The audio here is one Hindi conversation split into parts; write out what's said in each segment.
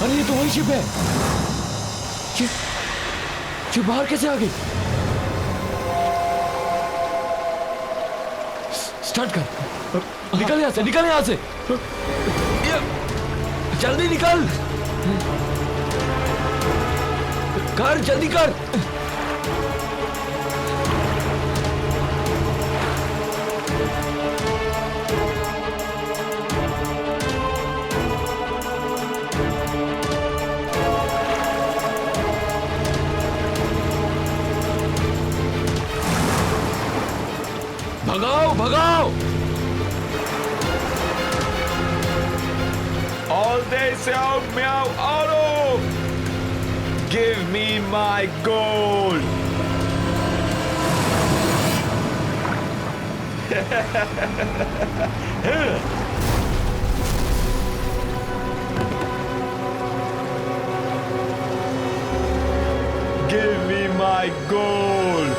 अरे ये तो वही शिप है। ये बाहर कैसे आ गई? स्टार्ट कर, निकल यहाँ से, निकल यहाँ से, जल्दी निकल, कर जल्दी कर। भगाओ भगाओ। All day Xiao Miao Auto! Give me my gold! Give me my gold!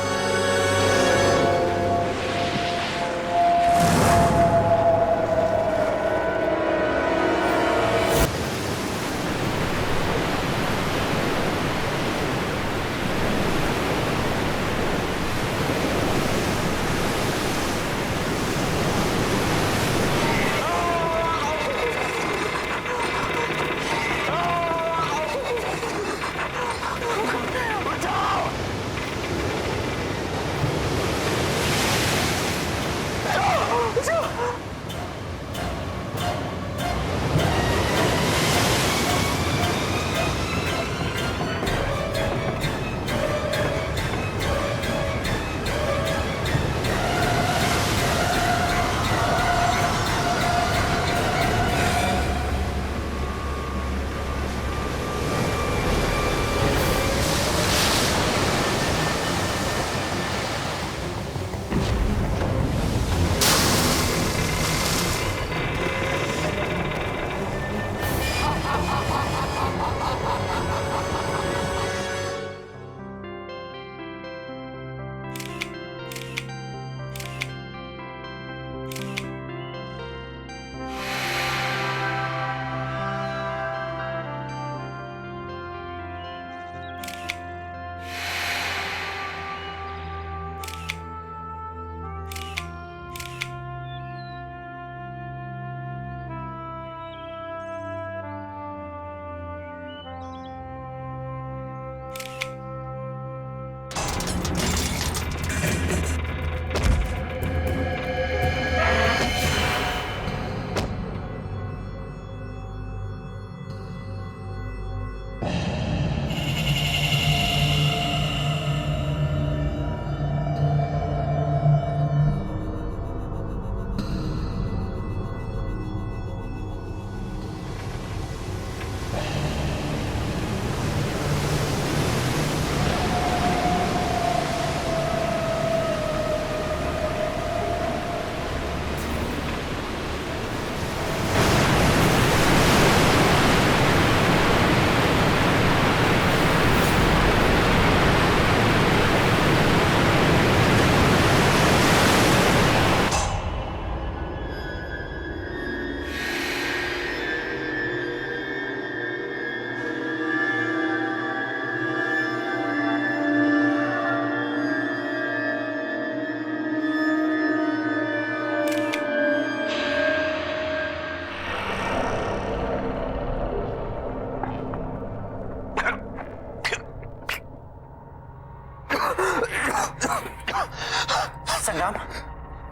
संग्राम,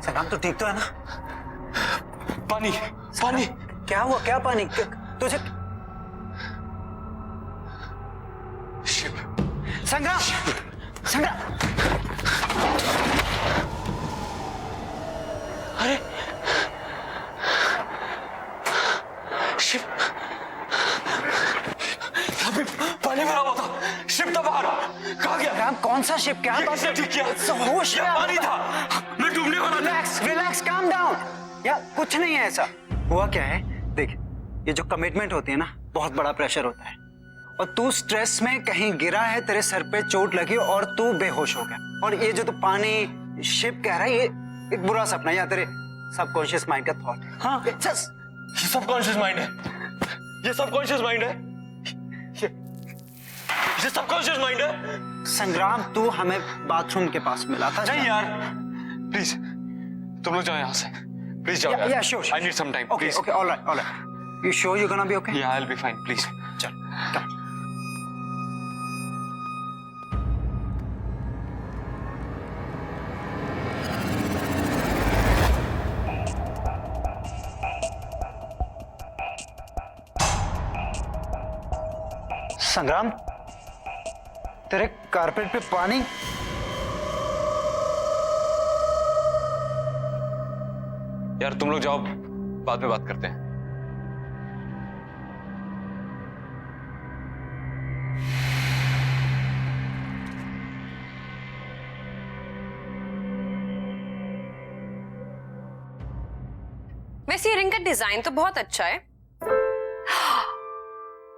संग्राम तो ठीक तो है ना? पानी, पानी। क्या हुआ? क्या पानी? तुझे शिप। संग्राम, संग्राम, अरे शिप, यहाँ पे पानी भरा हुआ था, शिप था बाहर, कहाँ गया? संग्राम कौन सा शिप? क्या बात है? ठीक किया, होश में पानी था, मैं डूबने वाला था। Relax, relax, calm down. यार कुछ नहीं है ऐसा। हुआ क्या है, देख, ये जो कमिटमेंट होती है ना, बहुत बड़ा प्रेशर होता है, और तू स्ट्रेस में कहीं गिरा है, तेरे सर पे चोट लगी और तू बेहोश हो गया। और ये जो तू पानी शिप कह रहा है, ये एक बुरा सपना है या तेरे सबकॉन्शियस माइंड का थॉट है। हाँ, ये सबकॉन्शियस माइंड है। ये सबकॉन्शियस माइंड है, ये सबकॉन्शियस माइंड है। संग्राम, तू हमें बाथरूम के पास मिला था। नहीं यार, प्लीज तुम लोग जाओ यहाँ से, प्लीज जाओ। Yeah, sure. I need some time, Okay, please. okay, all right, all right. You sure you're gonna be okay? Yeah, I'll be fine, please. चल, come. संग्राम, तेरे कारपेट पे पानी। यार तुम लोग जाओ, बाद में बात करते हैं। वैसे ये रिंग का डिजाइन तो बहुत अच्छा है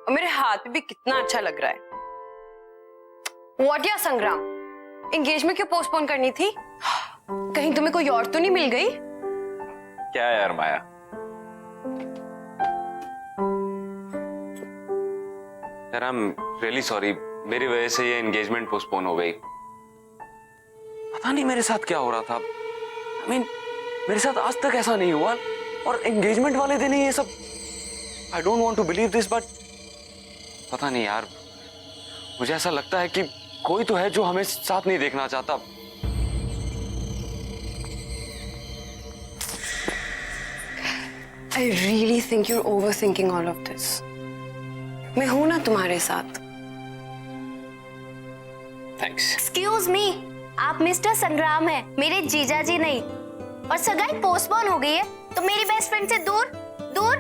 और मेरे हाथ पे भी कितना अच्छा लग रहा है। व्हाट या संग्राम, एंगेजमेंट क्यों पोस्टपोन करनी थी? कहीं तुम्हें कोई और तो नहीं मिल गई? क्या है यार माया, यार आई एम रियली सॉरी, मेरी वजह से ये एंगेजमेंट पोस्टपोन हो गई। पता नहीं मेरे साथ क्या हो रहा था। I mean, मेरे साथ आज तक ऐसा नहीं हुआ और एंगेजमेंट वाले दिन ही ये सब। I don't want to believe this, but पता नहीं यार, मुझे ऐसा लगता है कि कोई तो है जो हमें साथ नहीं देखना चाहता। I really think you're overthinking all of this. मैं हूं ना तुम्हारे साथ। थैंक्स। एक्सक्यूज मी, आप मिस्टर संग्राम हैं, मेरे जीजा जी नहीं। और सगाई पोस्टपोन हो गई है तो मेरी बेस्ट फ्रेंड से दूर दूर।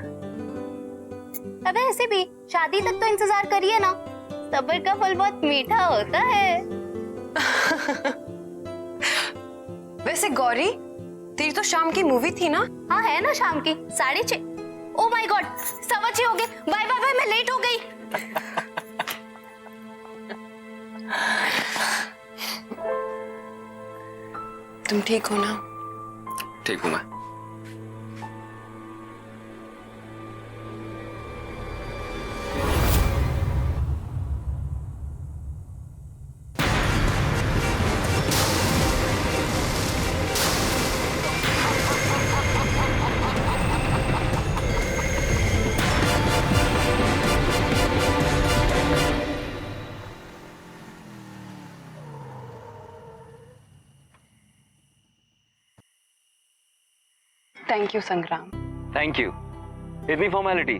अबे ऐसे भी शादी तक तो इंतजार करिए ना, सब्र का फल बहुत मीठा होता है। वैसे गौरी, तेरी तो शाम की मूवी थी ना? हाँ है ना, शाम की 6:30। ओ माय गॉड, 6:15 हो गए। बाय बाय बाय, मैं लेट हो गई। तुम ठीक हो ना? ठीक हूं मैं। थैंक यू संग्राम। थैंक यू, इतनी फॉर्मेलिटी।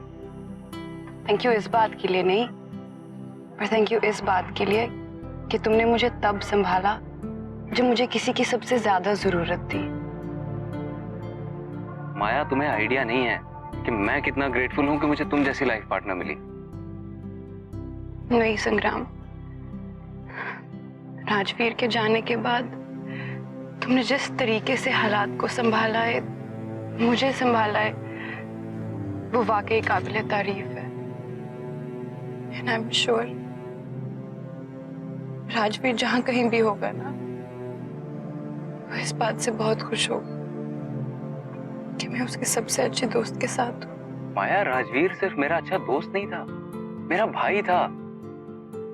थैंक यू इस बात के लिए नहीं, पर थैंक यू इस बात के लिए कि तुमने मुझे तब संभाला जब मुझे किसी की सबसे ज्यादा जरूरत थी। माया, तुम्हें आइडिया नहीं है कि मैं कितना ग्रेटफुल हूं कि मुझे तुम जैसी लाइफ पार्टनर मिली। नहीं संग्राम, राजवीर के जाने के बाद तुमने जिस तरीके से हालात को संभाला है, मुझे संभाला है, वो वाकई काबिले तारीफ है। And I'm sure राजवीर जहां कहीं भी होगा ना, वो इस बात से बहुत खुश होगा कि मैं उसके सबसे अच्छे दोस्त के साथ हूँ। माया, राजवीर सिर्फ मेरा अच्छा दोस्त नहीं था, मेरा भाई था।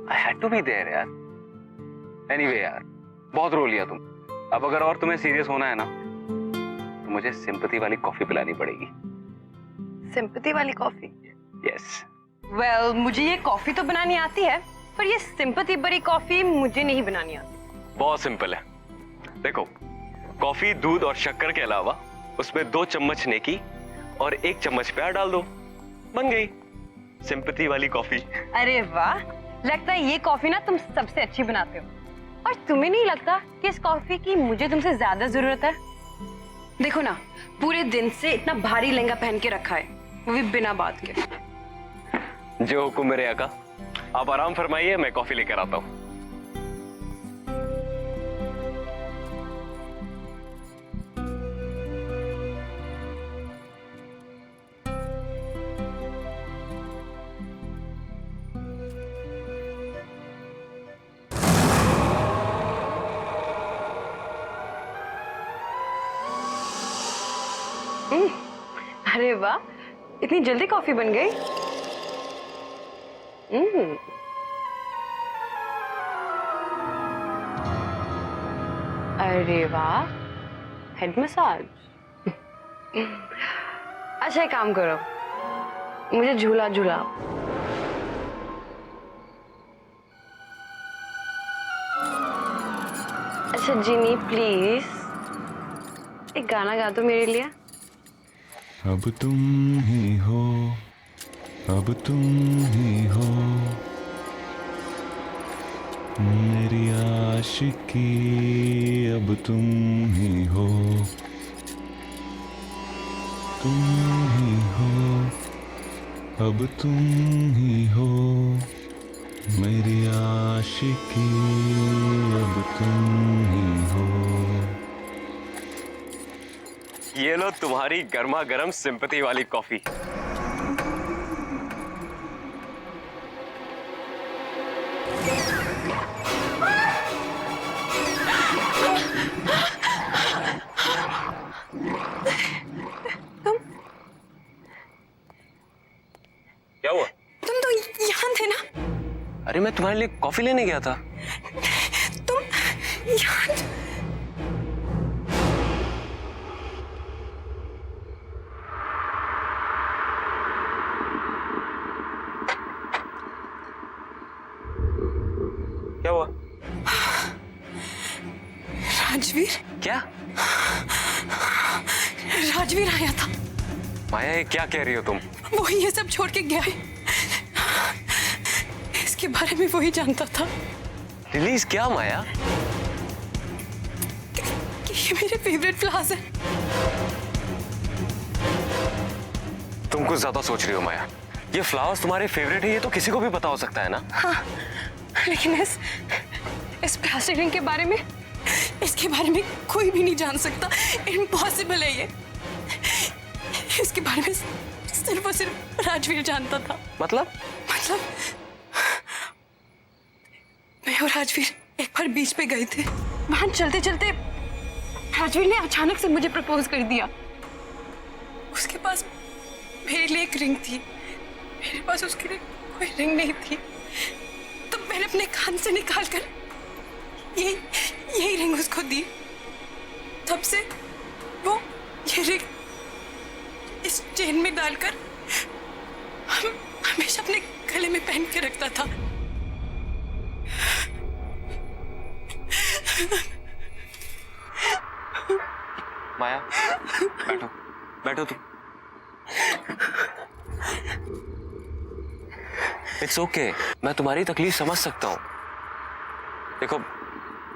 I had to be there यार। Anyway यार, बहुत रो लिया तुम। अब अगर और तुम्हें सीरियस होना है ना, तो मुझे सिंपैथी वाली कॉफी पिलानी पड़ेगी। सिंपैथी वाली कॉफी? यस। वेल, मुझे ये कॉफी तो बनानी आती है, पर ये सिंपैथी भरी कॉफी मुझे नहीं बनानी आती। बहुत सिंपल है। देखो, कॉफी, दूध और शक्कर के अलावा उसमें 2 चम्मच नेकी और 1 चम्मच प्यार डाल दो, बन गई सिंपैथी वाली कॉफी। अरे वाह, लगता है ये कॉफी ना तुम सबसे अच्छी बनाते हो। और तुम्हें नहीं लगता कि इस कॉफी की मुझे तुमसे ज्यादा जरूरत है? देखो ना, पूरे दिन से इतना भारी लहंगा पहन के रखा है, वो भी बिना बात के। जो हुकुम मेरे आका। आप आराम फरमाइए, मैं कॉफी लेकर आता हूँ। अरे वाह, इतनी जल्दी कॉफी बन गई। अरे वाह, हेड मसाज। अच्छा एक काम करो, मुझे झूला झूलाओ। अच्छा जिनी प्लीज एक गाना गा दो मेरे लिए। अब तुम ही हो, अब तुम ही हो, मेरी आशिकी अब तुम ही हो, तुम ही हो, अब तुम ही हो, मेरी आशिकी अब तुम ही हो। ये लो तुम्हारी गर्मा गर्म सिंपैथी वाली कॉफी। क्या हुआ? तुम तो यहाँ थे ना? अरे मैं तुम्हारे लिए कॉफी लेने गया था। तुम यहाँ? क्या हुआ? राजवीर? क्या? राजवीर आया था। माया ये क्या कह रही हो तुम? वो ये सब छोड़ के गया है। इसके बारे में वही जानता था। रिलीज क्या माया? कि ये मेरे फेवरेट फ्लावर्स हैं। तुम कुछ ज्यादा सोच रही हो माया। ये फ्लावर्स तुम्हारे फेवरेट है ये तो किसी को भी पता हो सकता है ना। हाँ, लेकिन इस प्लास्टिक रिंग के बारे में, इसके बारे में कोई भी नहीं जान सकता। इम्पॉसिबल है ये। इसके बारे में सिर्फ और सिर्फ राजवीर जानता था। मतलब मैं और राजवीर एक बार बीच पे गए थे। वहां चलते चलते राजवीर ने अचानक से मुझे प्रपोज कर दिया। उसके पास मेरे लिए एक रिंग थी, मेरे पास उसके लिए कोई रिंग नहीं थी। तो मैंने अपने कान से निकालकर यही रिंग उसको दी। तब से वो ये रिंग इस चेन में डालकर हमेशा अपने गले में पहन के रखता था। माया बैठो बैठो तुम। इट्स ओके, मैं तुम्हारी तकलीफ समझ सकता हूँ। देखो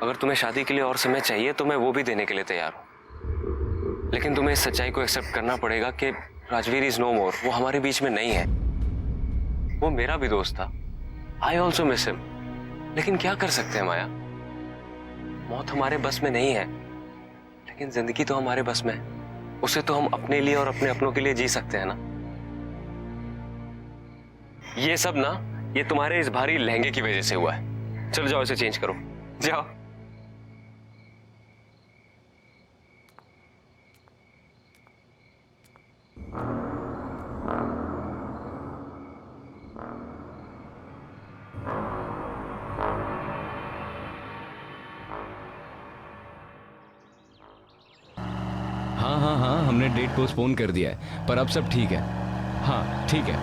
अगर तुम्हें शादी के लिए और समय चाहिए तो मैं वो भी देने के लिए तैयार हूँ, लेकिन तुम्हें इस सच्चाई को एक्सेप्ट करना पड़ेगा कि राजवीर इज नो मोर। वो हमारे बीच में नहीं है। वो मेरा भी दोस्त था। I also miss him. लेकिन क्या कर सकते हैं माया, मौत हमारे बस में नहीं है, लेकिन जिंदगी तो हमारे बस में है। उसे तो हम अपने लिए और अपने अपनों के लिए जी सकते हैं ना। ये सब ना ये तुम्हारे इस भारी लहंगे की वजह से हुआ है। चलो जाओ इसे चेंज करो, जाओ। हाँ, हमने डेट पोस्टपोन कर दिया है, पर अब सब ठीक है। हाँ ठीक है।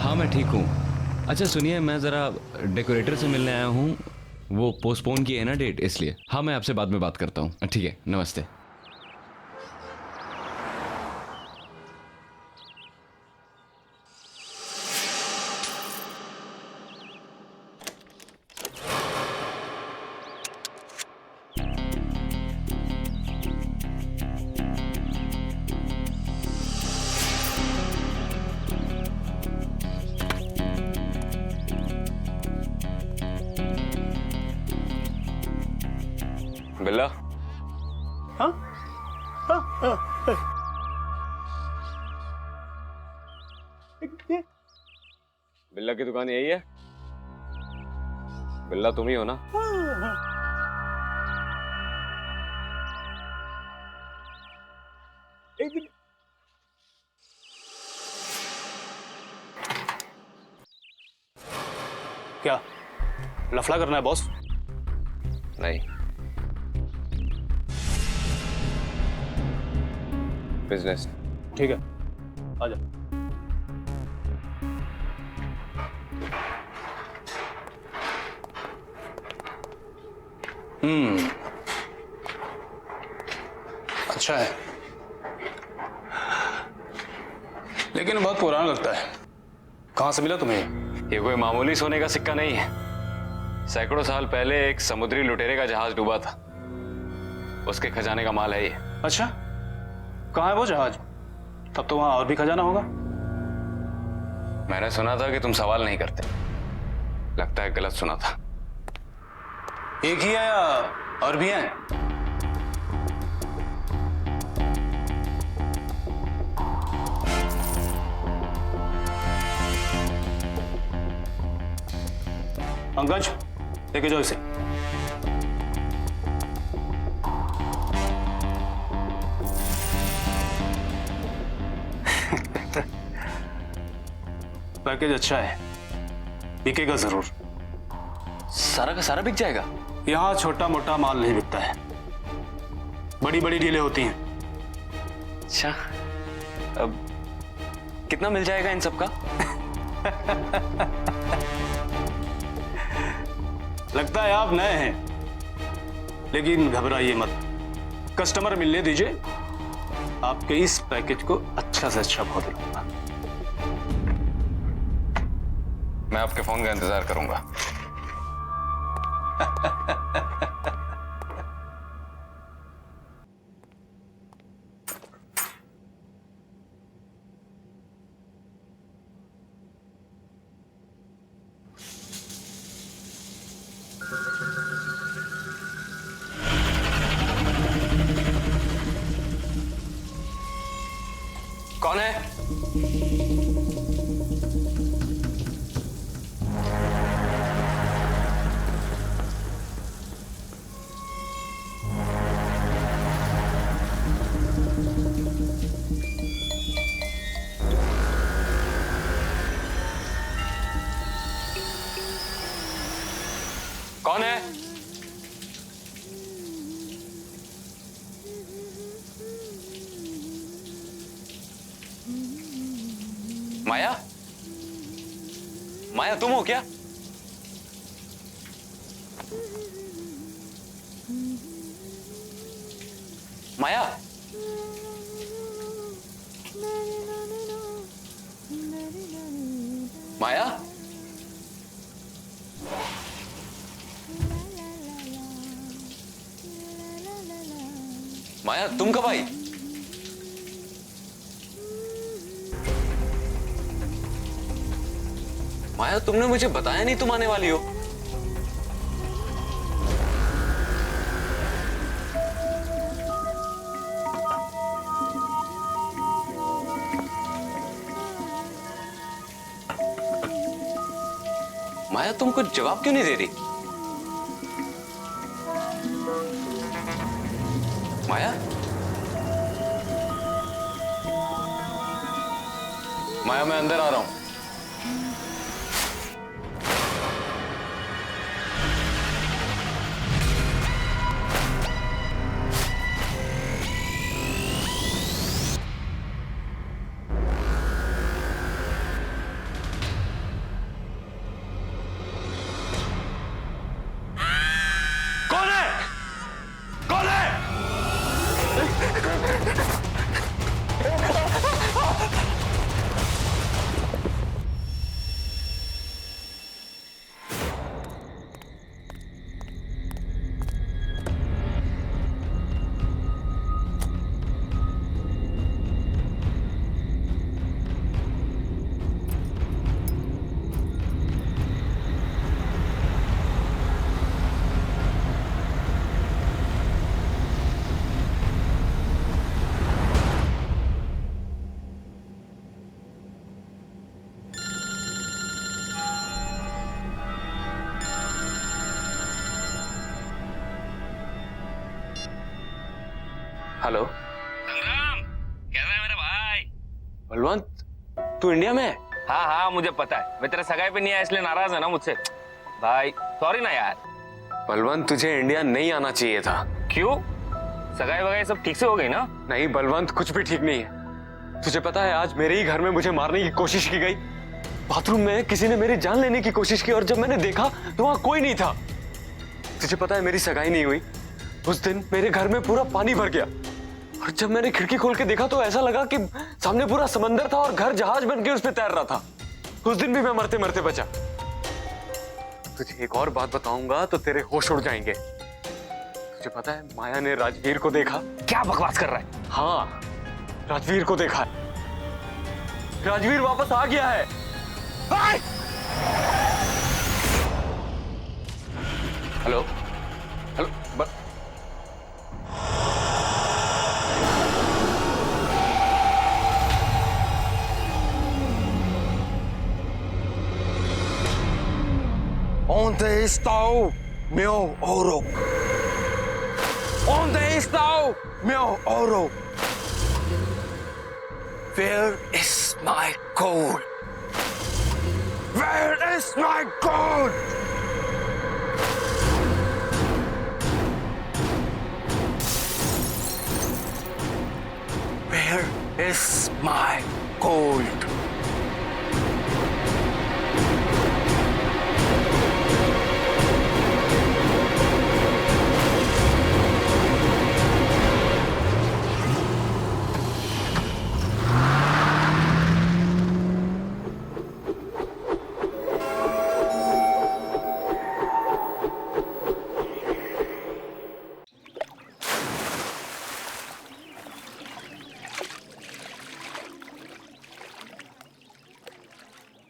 हाँ मैं ठीक हूँ। अच्छा सुनिए, मैं ज़रा डेकोरेटर से मिलने आया हूँ। वो पोस्टपोन की है ना डेट, इसलिए। हाँ मैं आपसे बाद में बात करता हूँ। ठीक है, नमस्ते। बिल्ला। हाँ? बिल्ला की दुकान यही है? बिल्ला तुम ही हो ना? क्या लफड़ा करना है बॉस? नहीं, बिजनेस। ठीक है, आ जा। अच्छा है, लेकिन बहुत पुराना लगता है। कहां से मिला तुम्हें? ये कोई मामूली सोने का सिक्का नहीं है। सैकड़ों साल पहले एक समुद्री लुटेरे का जहाज डूबा था, उसके खजाने का माल है ये। अच्छा, कहाँ है वो जहाज? तब तो वहां और भी खजाना होगा। मैंने सुना था कि तुम सवाल नहीं करते, लगता है गलत सुना था। एक ही है या और भी हैं? पंकज, लेके जाओ इसे। पैकेज अच्छा है, बिकेगा जरूर। सारा का सारा बिक जाएगा? यहां छोटा मोटा माल नहीं बिकता है, बड़ी बड़ी डीलें होती हैं। अच्छा, अब कितना मिल जाएगा इन सब का? लगता है आप नए हैं, लेकिन घबराइए मत, कस्टमर मिलने दीजिए, आपके इस पैकेज को अच्छा से अच्छा भाव दिलाऊंगा। मैं आपके फोन का इंतजार करूंगा। कौन है? कौन है? माया? माया तुम हो क्या? माया? माया? माया तुम कब आई? माया तुमने मुझे बताया नहीं तुम आने वाली हो। माया तुम कुछ जवाब क्यों नहीं दे रही? माया? माया मैं अंदर आ रहा हूं। कौन है? कौन है? हेलो संग्राम, कैसा है मेरा भाई? बलवंत, तू इंडिया में है? हाँ हाँ मुझे पता है, मैं तेरा सगाई पे नहीं आया इसलिए नाराज है ना मुझसे। भाई सॉरी ना यार। बलवंत, तुझे इंडिया नहीं आना चाहिए था। क्यों? सगाई वगाई सब ठीक से हो गई ना? नहीं बलवंत, कुछ भी ठीक नहीं है। तुझे पता है आज मेरे ही घर में मुझे मारने की कोशिश की गई। बाथरूम में किसी ने मेरी जान लेने की कोशिश की और जब मैंने देखा तो वहां कोई नहीं था। तुझे पता है मेरी सगाई नहीं हुई। उस दिन मेरे घर में पूरा पानी भर गया और जब मैंने खिड़की खोल के देखा तो ऐसा लगा कि सामने पूरा समंदर था और घर जहाज बन के उस पर तैर रहा था। उस दिन भी मैं मरते मरते बचा। तुझे एक और बात बताऊंगा तो तेरे होश उड़ जाएंगे। तुझे पता है माया ने राजवीर को देखा। क्या बकवास कर रहा है? हाँ, राजवीर को देखा है। राजवीर वापस आ गया है। Hello hello Onde está o meu ouro? Onde está o meu ouro? Where is my gold? Where is my gold? Where is my gold?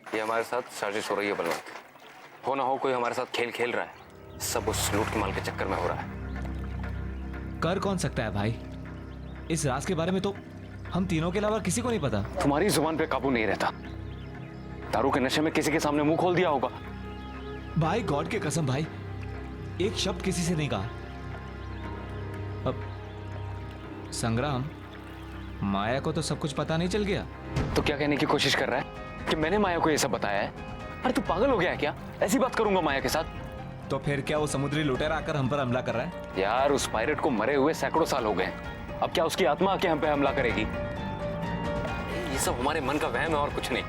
ये हमारे साथ साजिश हो रही है बलवंत। हो ना हो कोई हमारे साथ खेल खेल रहा है। सब उस लूट के माल के चक्कर में हो रहा है। कर कौन सकता है भाई? इस राज के बारे में तो हम तीनों के अलावा किसी को नहीं पता। तुम्हारी जुबान पे काबू नहीं रहता। दारू के नशे में किसी के सामने मुंह खोल दिया होगा। भाई गॉड के कसम भाई, एक शब्द किसी से नहीं कहा। अब संग्राम, माया को तो सब कुछ पता नहीं चल गया। तो क्या कहने की कोशिश कर रहा है कि मैंने माया को ये सब बताया है? अरे तू पागल हो गया है क्या? ऐसी बात करूंगा माया के साथ? तो फिर क्या वो समुद्री लुटेरा आकर हम पर हमला कर रहा है? यार उस पायरेट को मरे हुए सैकड़ों साल हो गए। अब क्या उसकी आत्मा आके हम पे हमला करेगी? ये सब हमारे मन का वहम है और कुछ नहीं।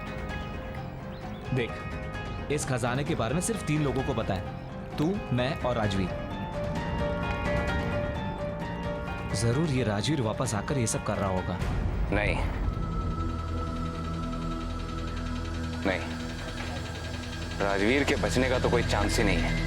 देख, इस खजाने के बारे में सिर्फ 3 लोगों को पता है, तू, मैं और राजवीर। जरूर ये राजवीर वापस आकर ये सब कर रहा होगा। नहीं नहीं, राजवीर के बचने का तो कोई चांस ही नहीं है।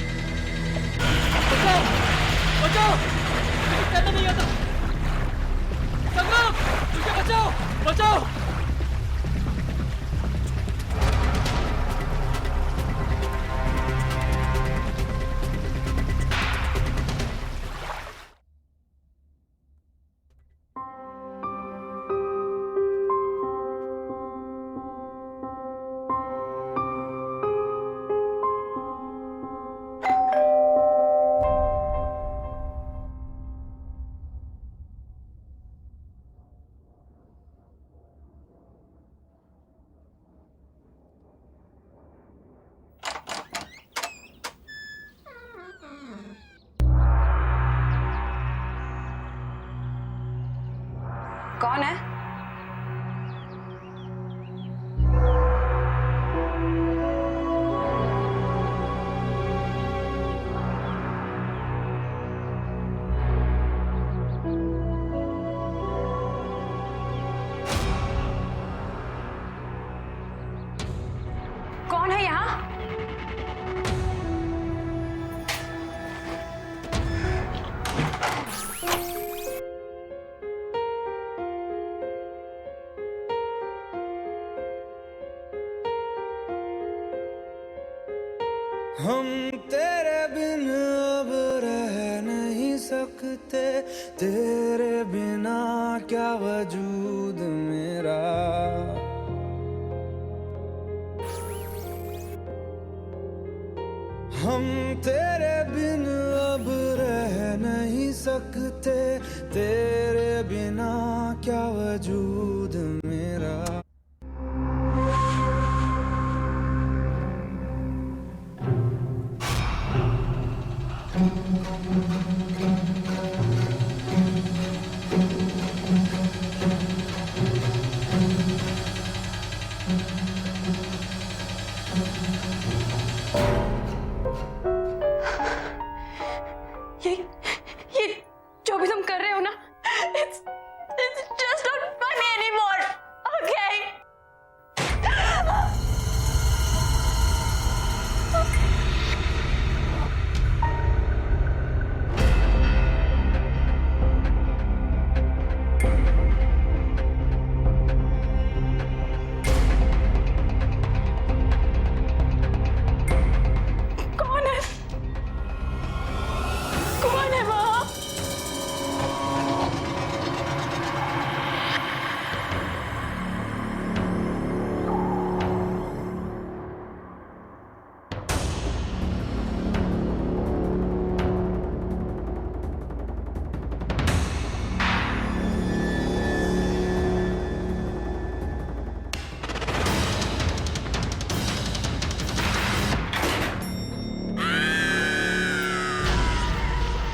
कौन है? कौन है यहाँ? हम तेरे बिन अब रह नहीं सकते, तेरे बिना क्या वजूद मेरा। हम तेरे बिन अब रह नहीं सकते, तेरे बिना क्या वजूद मेरा। जो भी तुम कर रहे हो ना, it's just not funny anymore. Okay? कौन है वहाँ?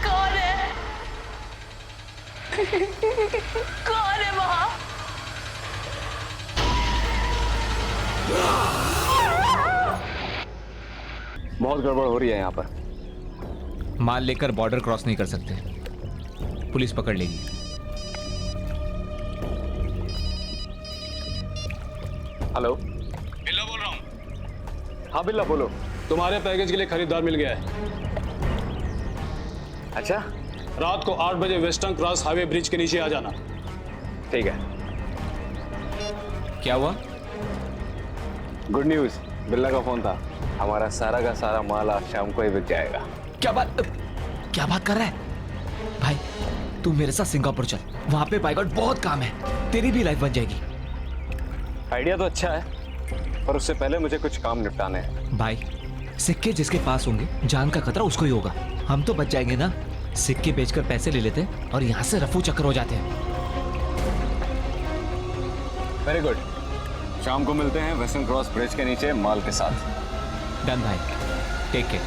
कौन है? कौन है वहाँ? बहुत गड़बड़ हो रही है यहाँ पर। माल लेकर बॉर्डर क्रॉस नहीं कर सकते, पुलिस पकड़ लेगी। हेलो, बिल्ला बोल रहा हूँ। हाँ बिल्ला बोलो। तुम्हारे पैकेज के लिए खरीदार मिल गया है। अच्छा, रात को 8 बजे वेस्टर्न क्रॉस हाईवे ब्रिज के नीचे आ जाना। ठीक है। क्या हुआ? गुड न्यूज, बिल्ला का फोन था। हमारा सारा का सारा माल आज शाम को ही बिक जाएगा। क्या बात कर रहा है भाई? तू मेरे साथ सिंगापुर चल, वहां पे बाय गॉड बहुत काम है, तेरी भी लाइफ बन जाएगी। आइडिया तो अच्छा है, पर उससे पहले मुझे कुछ काम निपटाने हैं। भाई, सिक्के जिसके पास होंगे जान का खतरा उसको ही होगा। हम तो बच जाएंगे ना, सिक्के बेचकर पैसे ले लेते हैं और यहाँ से रफू चक्कर हो जाते हैं। वेरी गुड, शाम को मिलते हैं वेस्टर्न क्रॉस ब्रिज के नीचे माल के साथ। डन भाई, टेक केयर।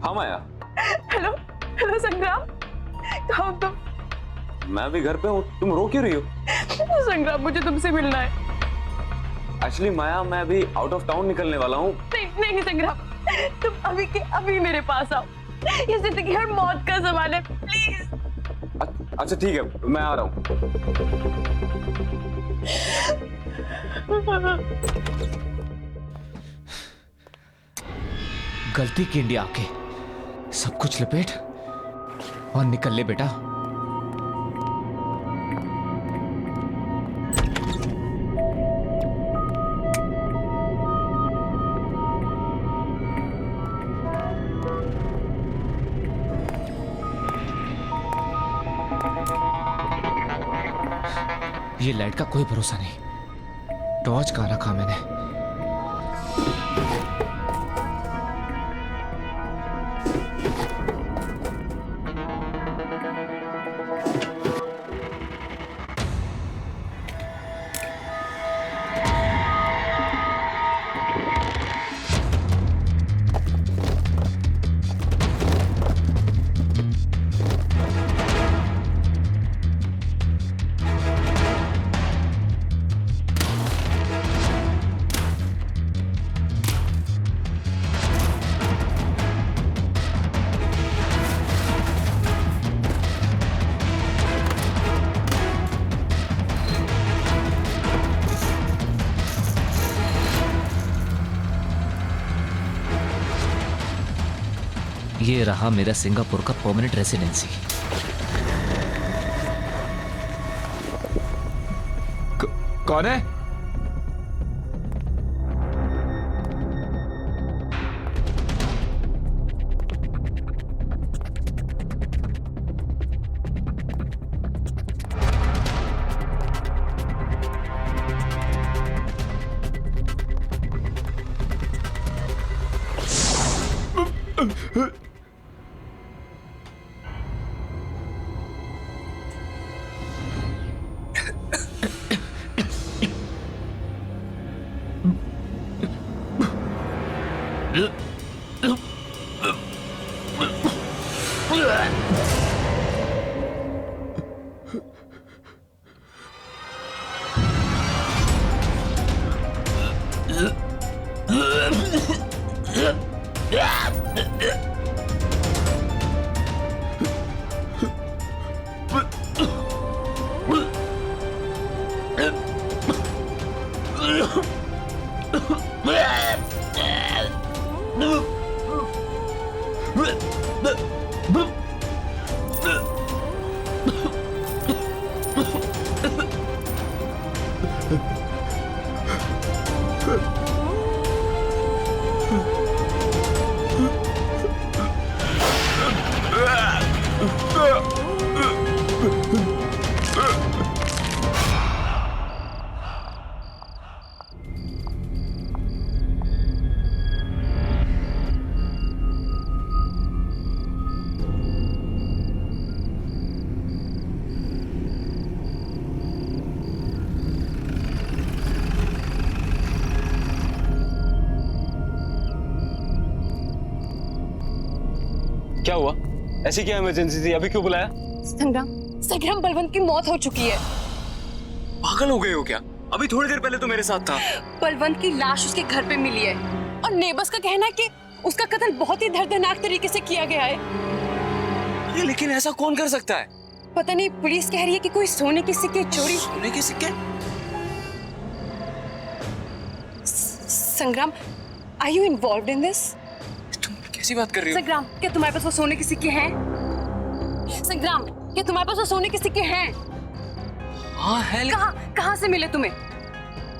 हाँ माया, हेलो हेलो संग्राम, कहाँ हो तुम? मैं भी घर पे हूँ। तुम रो क्यों रही हो? संग्राम, मुझे तुमसे मिलना है। एक्चुअली माया, मैं अभी आउट ऑफ टाउन निकलने वाला हूँ। नहीं संग्राम, तुम अभी के अभी मेरे पास आओ। ये जिंदगी और मौत का सवाल है, प्लीज। अच्छा ठीक है, मैं आ रहा हूँ। गलती की इंडिया आके सब कुछ लपेट और निकल ले बेटा। ये लाइट का कोई भरोसा नहीं, टॉर्च कहाँ रखा मैंने? ये रहा मेरा सिंगापुर का परमानेंट रेसिडेंसी। कौन है? क्या हुआ? ऐसी क्या इमरजेंसी थी? अभी क्यों बुलाया? संग्राम बलवंत की मौत हो चुकी है। पागल हो गए हो क्या? अभी थोड़ी देर पहले तो मेरे साथ था। बलवंत की लाश उसके घर पे मिली है और नेबर्स का कहना है कि उसका कत्ल बहुत ही दर्दनाक तरीके से किया गया है। अरे लेकिन ऐसा कौन कर सकता है? पता नहीं, पुलिस कह रही है कि कोई सोने के सिक्के चोरी। सोने के सिक्के? Sangram, are you involved in this? तुम कैसी बात कर रही हो? संग्राम, क्या तुम्हारे पास वो सोने के सिक्के हैं? संग्राम, क्या तुम्हारे पास वो सोने के सिक्के हैं? हाँ है। कहाँ से मिले तुम्हें?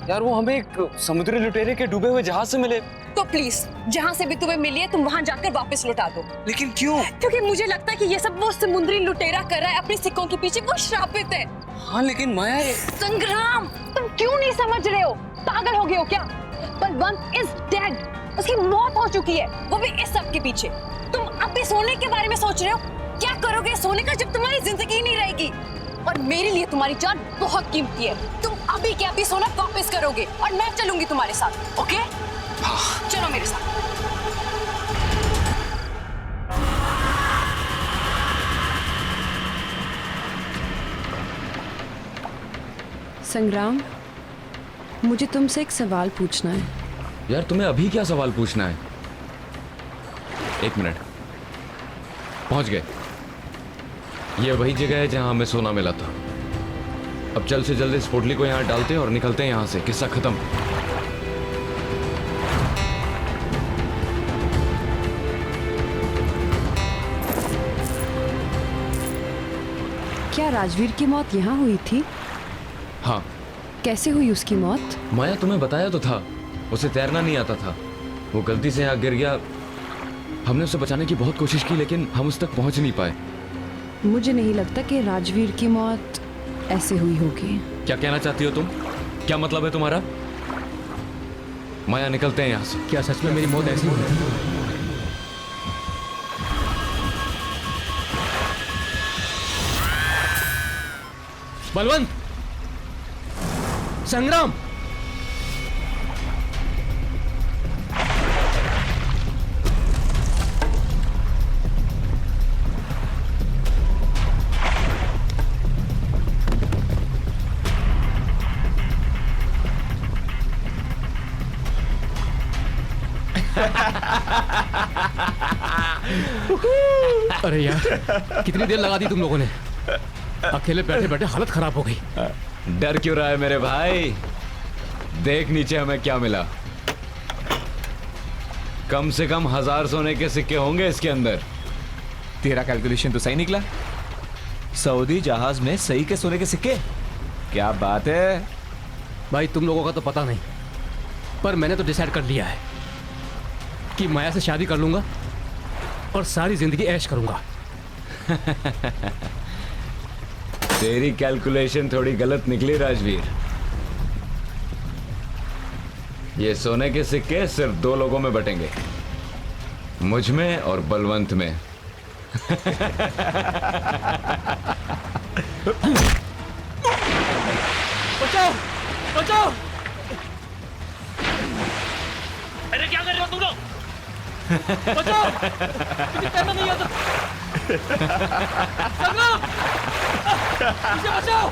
यार वो हमें एक समुद्री लुटेरे के डूबे हुए जहाज से मिले। तो प्लीज, जहाँ से भी तुम्हें मिली है तुम वहाँ जाकर वापस लौटा दो। लेकिन क्यों? क्योंकि मुझे लगता है कि ये सब वो समुद्री लुटेरा कर रहा है अपने सिक्कों के पीछे। वो श्रापित है। हाँ लेकिन माया संग्राम, तुम क्यों नहीं समझ रहे हो? पागल हो गए हो क्या? Balwant is dead. उसकी मौत हो चुकी है, वो भी इस सब के पीछे। तुम अब भी सोने के बारे में सोच रहे हो? क्या करोगे सोने का जब तुम्हारी जिंदगी नहीं रहेगी? और मेरे लिए तुम्हारी जान बहुत कीमती है। तुम अभी के अभी सोना वापस करोगे और मैं चलूंगी तुम्हारे साथ। ओके? चलो मेरे साथ। संग्राम, मुझे तुमसे एक सवाल पूछना है। यार तुम्हें अभी क्या सवाल पूछना है? एक मिनट, पहुंच गए। ये वही जगह है जहां हमें सोना मिला था। अब जल्द से जल्द इस पोटली को यहाँ डालते हैं और निकलते हैं यहाँ से। किस्सा खत्म। क्या राजवीर की मौत यहाँ हुई थी? हाँ। कैसे हुई उसकी मौत? माया तुम्हें बताया तो था, उसे तैरना नहीं आता था। वो गलती से यहाँ गिर गया। हमने उसे बचाने की बहुत कोशिश की लेकिन हम उस तक पहुंच नहीं पाए। मुझे नहीं लगता कि राजवीर की मौत ऐसे हुई होगी। क्या कहना चाहती हो तुम? क्या मतलब है तुम्हारा? माया निकलते हैं यहाँ से। क्या सच में मेरी मौत ऐसी हुई? बलवंत, संग्राम, अरे यार, कितनी देर लगा दी तुम लोगों ने? अकेले बैठे बैठे हालत खराब हो गई। डर क्यों रहा है मेरे भाई? देख नीचे हमें क्या मिला। कम से कम 1000 सोने के सिक्के होंगे इसके अंदर। तेरा कैलकुलेशन तो सही निकला। सऊदी जहाज में सही के सोने के सिक्के। क्या बात है भाई। तुम लोगों का तो पता नहीं, पर मैंने तो डिसाइड कर लिया है कि माया से शादी कर लूंगा और सारी जिंदगी ऐश करूंगा। तेरी कैलकुलेशन थोड़ी गलत निकली राजवीर। ये सोने के सिक्के सिर्फ 2 लोगों में बटेंगे, मुझ में और बलवंत में। बचाओ, बचाओ। अरे क्या कर रहे हो तुम लोग? बचाओ, मुझे तैरना नहीं आता। संग्राम, मुझे बचाओ।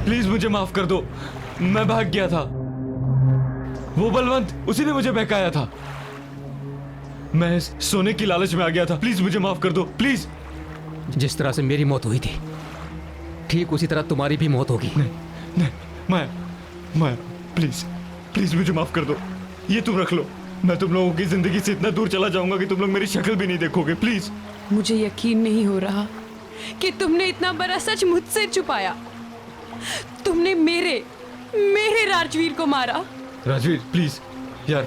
प्लीज मुझे माफ कर दो, मैं भाग गया था। वो बलवंत, उसी ने मुझे बहकाया था। मैं सोने की लालच में आ गया था। प्लीज मुझे माफ कर दो, प्लीज। जिस तरह से मेरी मौत हुई थी, ठीक उसी तरह तुम्हारी भी मौत होगी। नहीं, मैं प्लीज प्लीज मुझे माफ कर दो। ये तुम रख लो। मैं तुम लोगों की जिंदगी से इतना दूर चला जाऊंगा कि तुम लोग मेरी शक्ल भी नहीं देखोगे। प्लीज। मुझे यकीन नहीं हो रहा कि तुमने इतना बड़ा सच मुझसे छुपाया। तुमने मेरे राजवीर को मारा। राजवीर, प्लीज यार,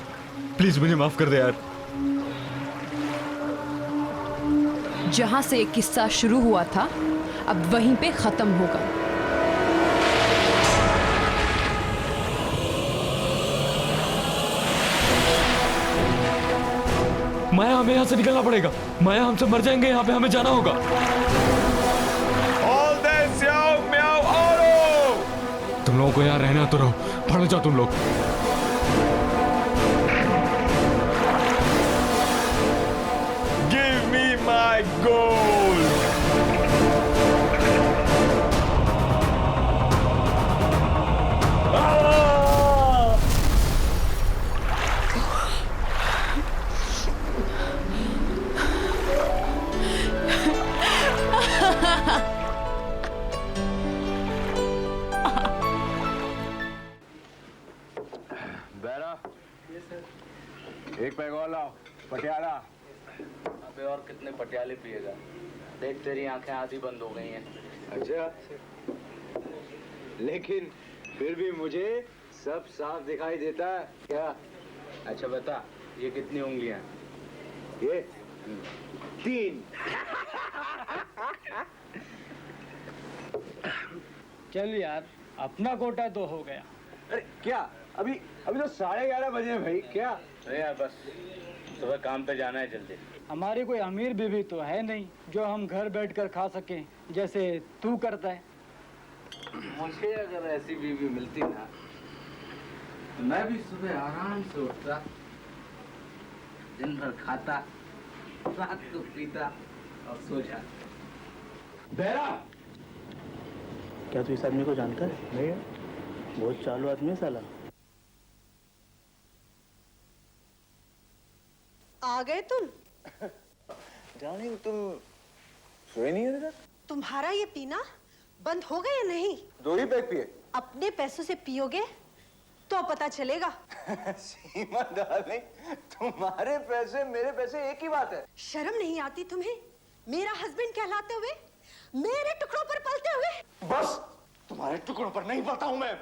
प्लीज मुझे माफ कर दे यार। जहां से एक किस्सा शुरू हुआ था, अब वहीं पे खत्म होगा। माया, हमें यहाँ से निकलना पड़ेगा। माया, हम सब मर जाएंगे यहाँ पे, हमें जाना होगा। तुम लोगों को यहाँ रहना तो रहो, पढ़ जाओ तुम लोग। Give me my gold. एक पैग और लाओ, पटियाला। अबे और कितने पटियाले पिएगा? देख तेरी आंखें आधी बंद हो गई हैं। अच्छा, लेकिन फिर भी मुझे सब साफ दिखाई देता है क्या? अच्छा बता, ये कितनी उंगलियां? ये 3। चल यार, अपना कोटा तो हो गया। अरे क्या, अभी तो 11:30 बजे हैं भाई। क्या? अरे यार बस, सुबह काम पे जाना है जल्दी। हमारी कोई अमीर बीवी तो है नहीं जो हम घर बैठकर खा सकें जैसे तू करता है। मुझे अगर ऐसी बीवी मिलती ना, तो मैं भी सुबह आराम से उठता, दिन भर खाता, रात को पीता और सो जाता। बेरा, क्या तू इस आदमी को जानता है? नहीं, बहुत चालू आदमी है साला। आ गए तुम? जानी, तुम सोए नहीं है? तुम्हारा ये पीना बंद हो गया या नहीं? 2 ही पैक पिए। अपने पैसों से पियोगे तो पता चलेगा। सीमा डार्लिंग, तुम्हारे पैसे मेरे पैसे एक ही बात है। शर्म नहीं आती तुम्हें? मेरा हस्बैंड कहलाते हुए, मेरे टुकड़ों पर पलते हुए। बस, तुम्हारे टुकड़ों पर नहीं पलता हूं मैं।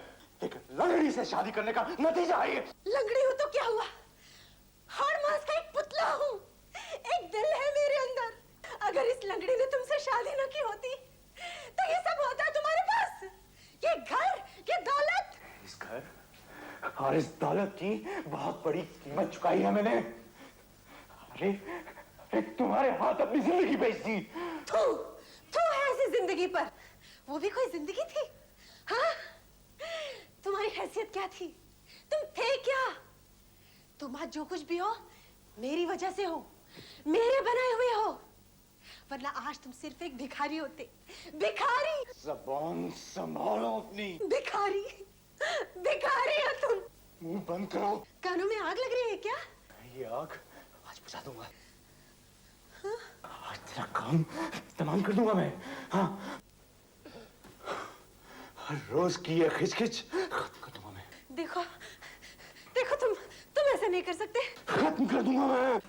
एक लंगड़ी से शादी करने का नतीजा है ये। लंगड़ी हूं तो क्या हुआ? हाड़ मांस का एक पुतला हूँ। एक दिल है मेरे अंदर। अगर इस लंगड़ी ने तुमसे शादी न की होती तो ये सब होता तुम्हारे पास। ये घर, ये दौलत। इस घर और इस दौलत की बहुत बड़ी कीमत चुकाई है मैंने। अरे तुम्हारे हाथ अपनी जिंदगी बेच दी। तू है ऐसी जिंदगी पर। वो भी कोई जिंदगी थी? हाँ? तुम्हारी हैसियत क्या थी? तुम थे क्या? तुम आज जो कुछ भी हो मेरी वजह से हो, मेरे बनाए हुए हो, वरना आज तुम सिर्फ एक भिखारी होते। भिखारी। ज़बान संभालो अपनी। भिखारी, भिखारी हो तुम। मुंह बंद करो। कानों में आग लग रही है क्या? ये आग आज बुझा दूंगा। हाँ? आज तेरा काम तमाम कर दूंगा मैं। हाँ, हर रोज की ये खिचखिच खत्म कर दूंगा मैं। देखो तुम ऐसा नहीं कर सकते। खत्म कर दूंगा मैं।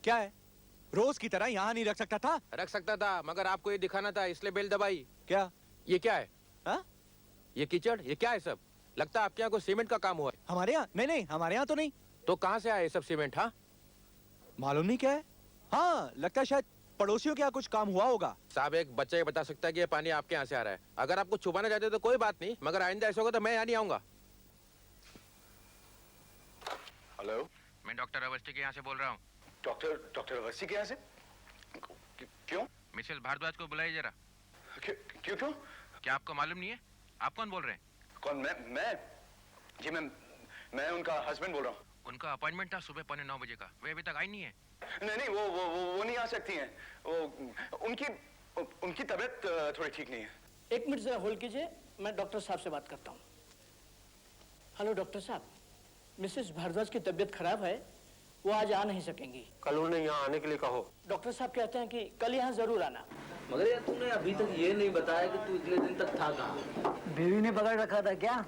क्या है? रोज की तरह यहाँ नहीं रख सकता था? रख सकता था, मगर आपको ये दिखाना था, इसलिए बेल दबाई। क्या? ये क्या है? हा? ये कीचड़, ये क्या है सब? लगता है आपके यहाँ कोई सीमेंट का काम हुआ है। हमारे यहाँ? नहीं नहीं, हमारे यहाँ तो नहीं। तो कहाँ से आया ये सब सीमेंट? हाँ, मालूम नहीं क्या है। हाँ, लगता है शायद पड़ोसियों के यहाँ कुछ काम हुआ होगा। साहब, एक बच्चा ये बता सकता है कि ये पानी आपके यहाँ से आ रहा है। अगर आपको छुपाना चाहते हो तो कोई बात नहीं, मगर आइंदा ऐसा होगा तो मैं यहाँ नहीं आऊंगा। हेलो, मैं डॉक्टर अवस्थी के यहाँ से बोल रहा हूँ। डॉक्टर अवस्थी के यहाँ से? क्यों? मिसेस भारद्वाज को बुलाइए जरा। क्यों क्यों क्यों? क्या आपको मालूम नहीं है? आप कौन बोल रहे हैं? कौन? मैं जी मैं उनका हस्बैंड बोल रहा हूँ। उनका अपॉइंटमेंट था सुबह 9:15 बजे का, वे अभी तक आई नहीं है। नहीं वो नहीं आ सकती हैं। वो उनकी तबीयत थोड़ी ठीक नहीं है। एक मिनट जरा होल्ड कीजिए, मैं डॉक्टर साहब से बात करता हूँ। हेलो डॉक्टर साहब, मिसेस भारद्वाज की तबीयत खराब है, वो आज आ नहीं सकेंगी। कल उन्हें यहाँ आने के लिए कहो। डॉक्टर साहब कहते हैं कि कल यहाँ जरूर आना। मगर यार तूने अभी तक ये नहीं बताया कि तू इतने दिन तक था कहाँ? बीवी ने पकड़ रखा था क्या?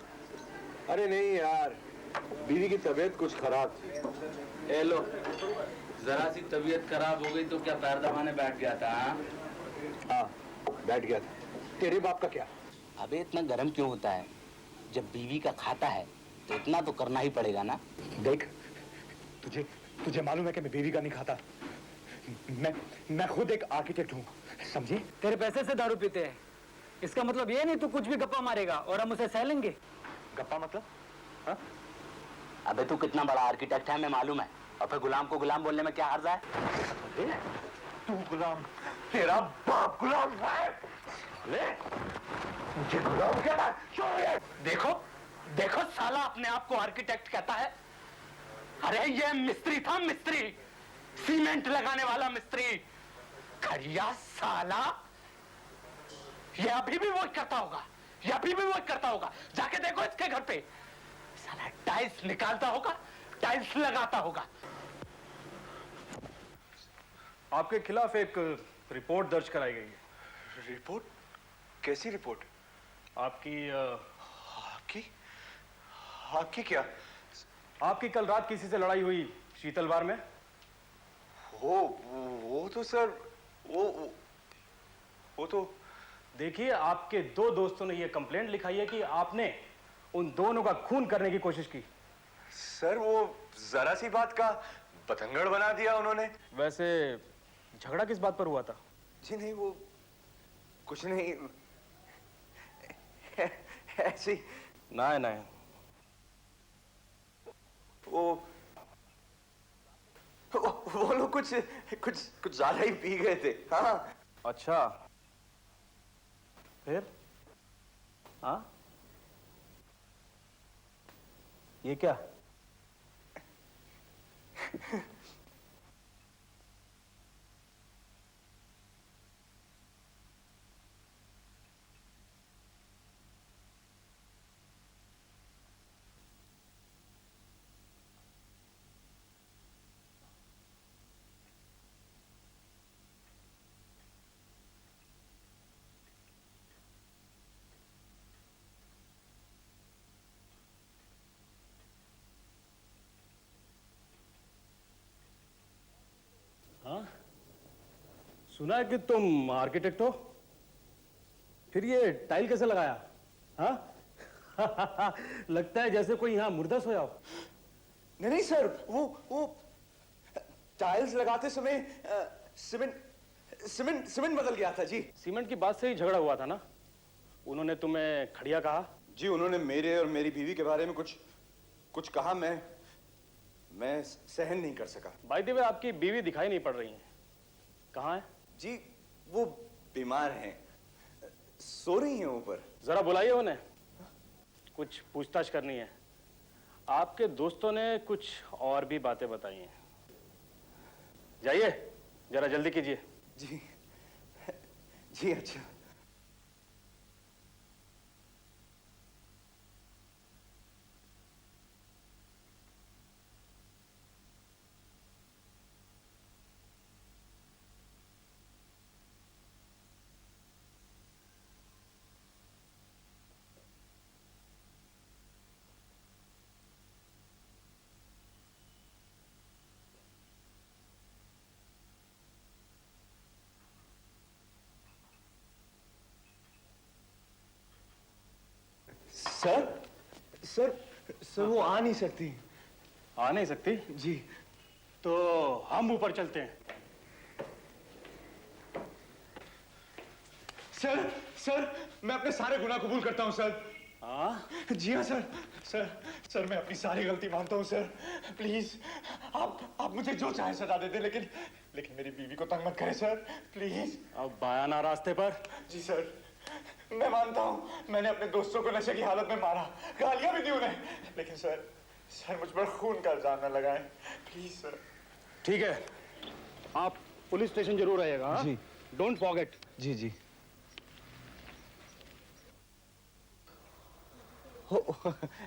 अरे नहीं यार, बीवी की तबीयत कुछ खराब थी। ए लो, जरा सी तबीयत खराब हो गई तो क्या पैर दबाने बैठ गया था? हाँ, बैठ गया था। तेरे बाप का क्या? अबे इतना गर्म क्यों होता है? जब बीवी का खाता है तो इतना तो करना ही पड़ेगा ना। देख, तुझे मालूम है कि मैं बीवी का नहीं खाता। मैं खुद एक आर्किटेक्ट हूँ, समझे? तेरे पैसे से दारू पीते हैं, इसका मतलब ये नहीं तू कुछ भी गप्पा मारेगा और हम उसे सह लेंगे। गप्पा मतलब? हाँ? अबे तू कितना बड़ा आर्किटेक्ट है हमें मालूम है, और फिर गुलाम को गुलाम बोलने में क्या हर्ज है? तू गुलाम? तेरा बाप गुलाम है? ले, मुझे गुलाम कहना? देखो साला अपने आप को आर्किटेक्ट कहता है। अरे ये मिस्त्री था, मिस्त्री, सीमेंट लगाने वाला मिस्त्री। खड़िया साला, ये अभी भी वही करता होगा, जाके देखो इसके घर पे। साला टाइल्स निकालता होगा, टाइल्स लगाता होगा। आपके खिलाफ एक रिपोर्ट दर्ज कराई गई है। रिपोर्ट? कैसी रिपोर्ट? आपकी क्या? आपकी कल रात किसी से लड़ाई हुई शीतल बार में? वो तो सर, वो तो देखिए, आपके दो दोस्तों ने यह कंप्लेंट लिखाई है कि आपने उन दोनों का खून करने की कोशिश की। सर, वो जरा सी बात का बतंगड़ बना दिया उन्होंने। वैसे झगड़ा किस बात पर हुआ था? जी नहीं, वो कुछ नहीं, ऐसी। नहीं, वो लोग कुछ ज्यादा ही पी गए थे। हाँ। अच्छा, फिर? हाँ, ये क्या? सुना है कि तुम आर्किटेक्ट हो, फिर ये टाइल कैसे लगाया? हाँ लगता है जैसे कोई यहाँ मुर्दा सोया हो। नहीं नहीं सर, वो टाइल्स लगाते समय सीमेंट बदल गया था जी। सीमेंट की बात से ही झगड़ा हुआ था ना? उन्होंने तुम्हें खड़िया कहा? जी उन्होंने मेरे और मेरी बीवी के बारे में कुछ कहा, मैं सहन नहीं कर सका। बाय द वे आपकी बीवी दिखाई नहीं पड़ रही है, कहाँ है? जी वो बीमार हैं, सो रही हैं ऊपर। जरा बुलाइए उन्हें, कुछ पूछताछ करनी है। आपके दोस्तों ने कुछ और भी बातें बताई हैं। जाइए, जरा जल्दी कीजिए। जी जी अच्छा। सर वो आ नहीं सकती। आ नहीं सकती? जी। तो हम ऊपर चलते हैं। सर मैं अपने सारे गुनाह कबूल करता हूँ सर। हाँ? जी हाँ सर मैं अपनी सारी गलती मानता हूँ सर। प्लीज आप मुझे जो चाहे सजा दे दे, लेकिन मेरी बीवी को तंग मत करें सर, प्लीज। अब बयाना रास्ते पर। जी सर, मैं मानता हूँ मैंने अपने दोस्तों को नशे की हालत में मारा, गालियां भी दी उन्हें, लेकिन सर मुझ पर खून का इल्जाम न लगाएं, प्लीज सर। ठीक है, आप पुलिस स्टेशन जरूर आइएगा। जी। Don't forget. जी।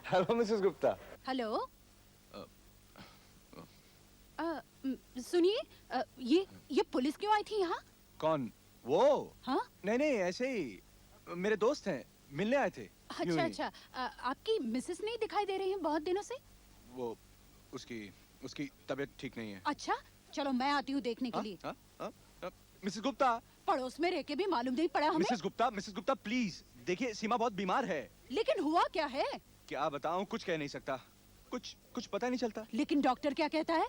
Hello Mrs Gupta. हेलो। सुनिए, ये पुलिस क्यों आई थी यहाँ? कौन? वो? हाँ? नहीं ऐसे ही मेरे दोस्त हैं, मिलने आए थे। अच्छा, आपकी मिसेस नहीं दिखाई दे रही हैं बहुत दिनों से? वो उसकी तबीयत ठीक नहीं है। अच्छा, चलो मैं आती हूँ देखने के लिए। मिसेस गुप्ता। पड़ोस में रह के भी मालूम नहीं पड़ा हमें। मिसेस गुप्ता प्लीज देखिए, सीमा बहुत बीमार है। लेकिन हुआ क्या है? क्या बताऊं, कुछ कह नहीं सकता, कुछ पता नहीं चलता। लेकिन डॉक्टर क्या कहता है?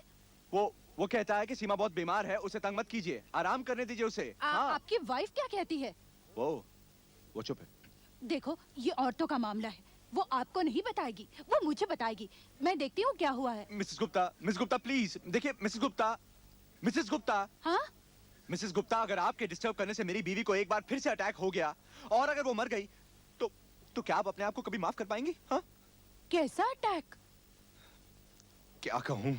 वो कहता है कि सीमा बहुत बीमार है, उसे तंग मत कीजिए, आराम करने दीजिए उसे। हाँ। आपकी वाइफ क्या कहती है? वो चुप है। देखो, ये औरतों का मामला है, वो आपको नहीं बताएगी, वो मुझे बताएगी। मैं देखती हूँ क्या हुआ है। मिसेस गुप्ता प्लीज देखिए। मिसेस गुप्ता। हाँ? मिसेस गुप्ता, अगर आपके डिस्टर्ब करने से मेरी बीवी को एक बार फिर से अटैक हो गया और अगर वो मर गई तो क्या आप अपने आप को कभी माफ कर पाएंगी? हाँ? कैसा अटैक? क्या कहूं,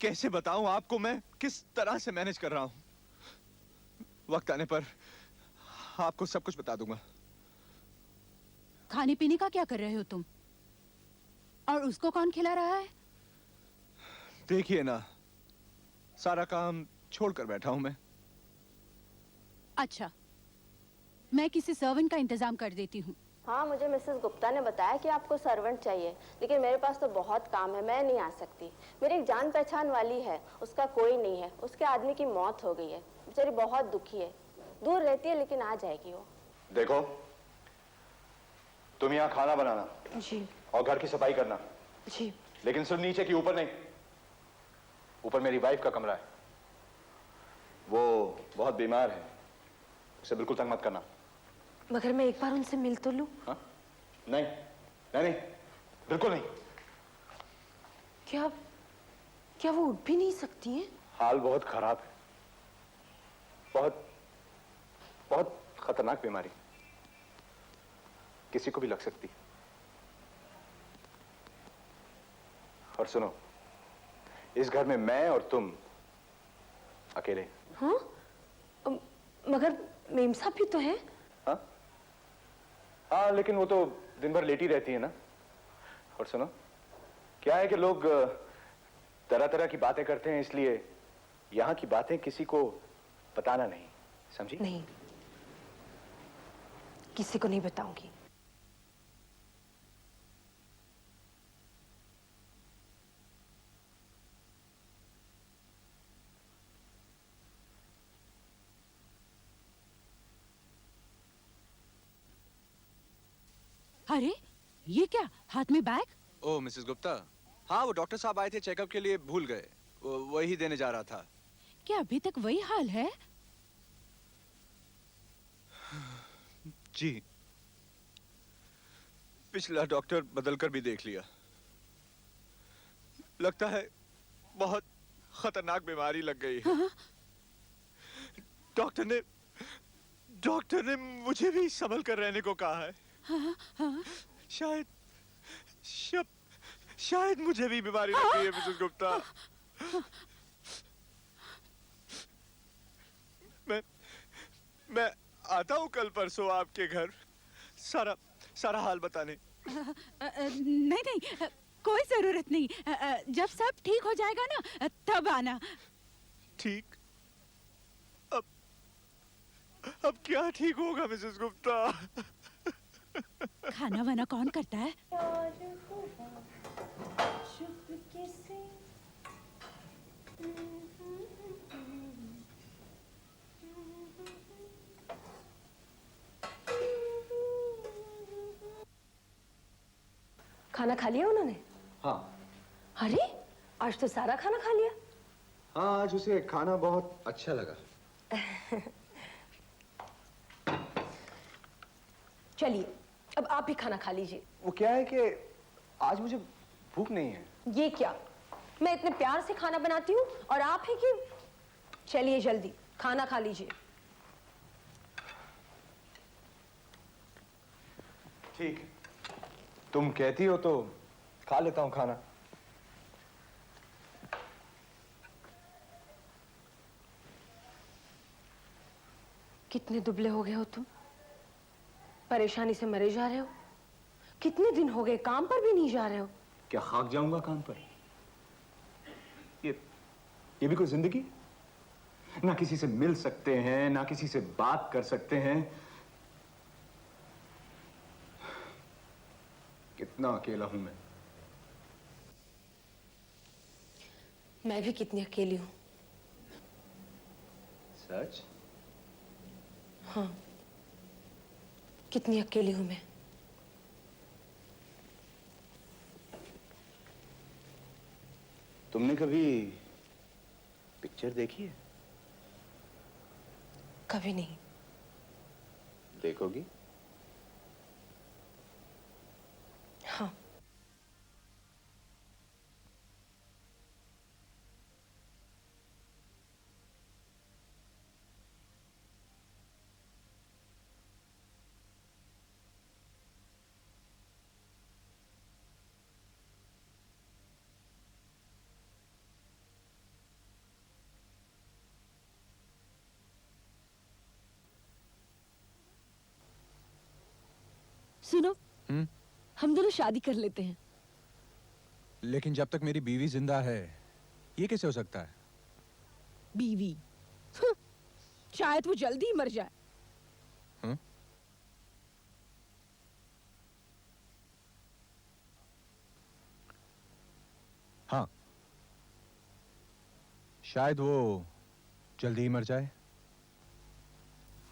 कैसे बताऊं आपको मैं किस तरह से मैनेज कर रहा हूं। वक्त आने पर आपको सब कुछ बता दूंगा। खाने पीने का क्या कर रहे हो तुम? और उसको कौन खिला रहा है? देखिए ना, सारा काम छोड़कर बैठा हूं मैं। अच्छा, मैं किसी सर्वेंट का इंतजाम कर देती हूँ। हाँ, मुझे मिसेस गुप्ता ने बताया कि आपको सर्वेंट चाहिए, लेकिन मेरे पास तो बहुत काम है, मैं नहीं आ सकती। मेरी एक जान पहचान वाली है, उसका कोई नहीं है, उसके आदमी की मौत हो गई है, बेचारी बहुत दुखी है, दूर रहती है लेकिन आ जाएगी वो। देखो, तुम यहाँ खाना बनाना जी। और घर की सफाई करना जी। लेकिन सिर्फ नीचे की, ऊपर नहीं। ऊपर मेरी वाइफ का कमरा है, वो बहुत बीमार है, उसे बिल्कुल तंग मत करना। मगर मैं एक बार उनसे मिल तो लूं? हाँ? नहीं, बिल्कुल नहीं। क्या वो उठ भी नहीं सकती हैं? हाल बहुत खराब है, बहुत खतरनाक बीमारी, किसी को भी लग सकती है। और सुनो, इस घर में मैं और तुम अकेले। हाँ? मगर मेम साहब भी तो है। हाँ, लेकिन वो तो दिन भर लेटी रहती है ना। और सुनो, क्या है कि लोग तरह तरह की बातें करते हैं, इसलिए यहाँ की बातें किसी को बताना नहीं, समझी? नहीं, किसी को नहीं बताऊंगी। अरे ये क्या हाथ में बैग? ओ मिसेस गुप्ता, हाँ वो डॉक्टर साहब आए थे चेकअप के लिए, भूल गए, वही देने जा रहा था। क्या अभी तक वही हाल है? जी, पिछला डॉक्टर बदलकर भी देख लिया, लगता है बहुत खतरनाक बीमारी लग गई है। हाँ? डॉक्टर ने मुझे भी संभल कर रहने को कहा है। हाँ, हाँ। शायद मुझे भी बीमारी लग गई है मिसेस गुप्ता। मैं आता हूँ कल परसों आपके घर सारा हाल बताने। नहीं, कोई जरूरत नहीं। जब सब ठीक हो जाएगा ना तब आना। ठीक? अब क्या ठीक होगा मिसेस गुप्ता? खाना वाना कौन करता है? खाना खा लिया उन्होंने? हाँ। अरे आज तो सारा खाना खा लिया। हाँ, आज उसे खाना बहुत अच्छा लगा। चलिए अब आप भी खाना खा लीजिए। वो क्या है कि आज मुझे भूख नहीं है। ये क्या, मैं इतने प्यार से खाना बनाती हूँ और आप ही कि। चलिए जल्दी खाना खा लीजिए। ठीक है, तुम कहती हो तो खा लेता हूँ खाना। कितने दुबले हो गए हो तुम, परेशानी से मरे जा रहे हो। कितने दिन हो गए काम पर भी नहीं जा रहे हो। क्या खाक जाऊंगा काम पर? ये भी कोई जिंदगी? ना किसी से मिल सकते हैं, ना किसी से बात कर सकते हैं। कितना अकेला हूं मैं भी कितनी अकेली हूं। सच? हाँ, कितनी अकेली हूं मैं। तुमने कभी पिक्चर देखी है? कभी नहीं। देखोगी? हाँ। सुनो, हम दोनों शादी कर लेते हैं। लेकिन जब तक मेरी बीवी जिंदा है, ये कैसे हो सकता है? बीवी? शायद वो जल्दी ही मर जाए। हाँ, शायद वो जल्दी ही मर जाए,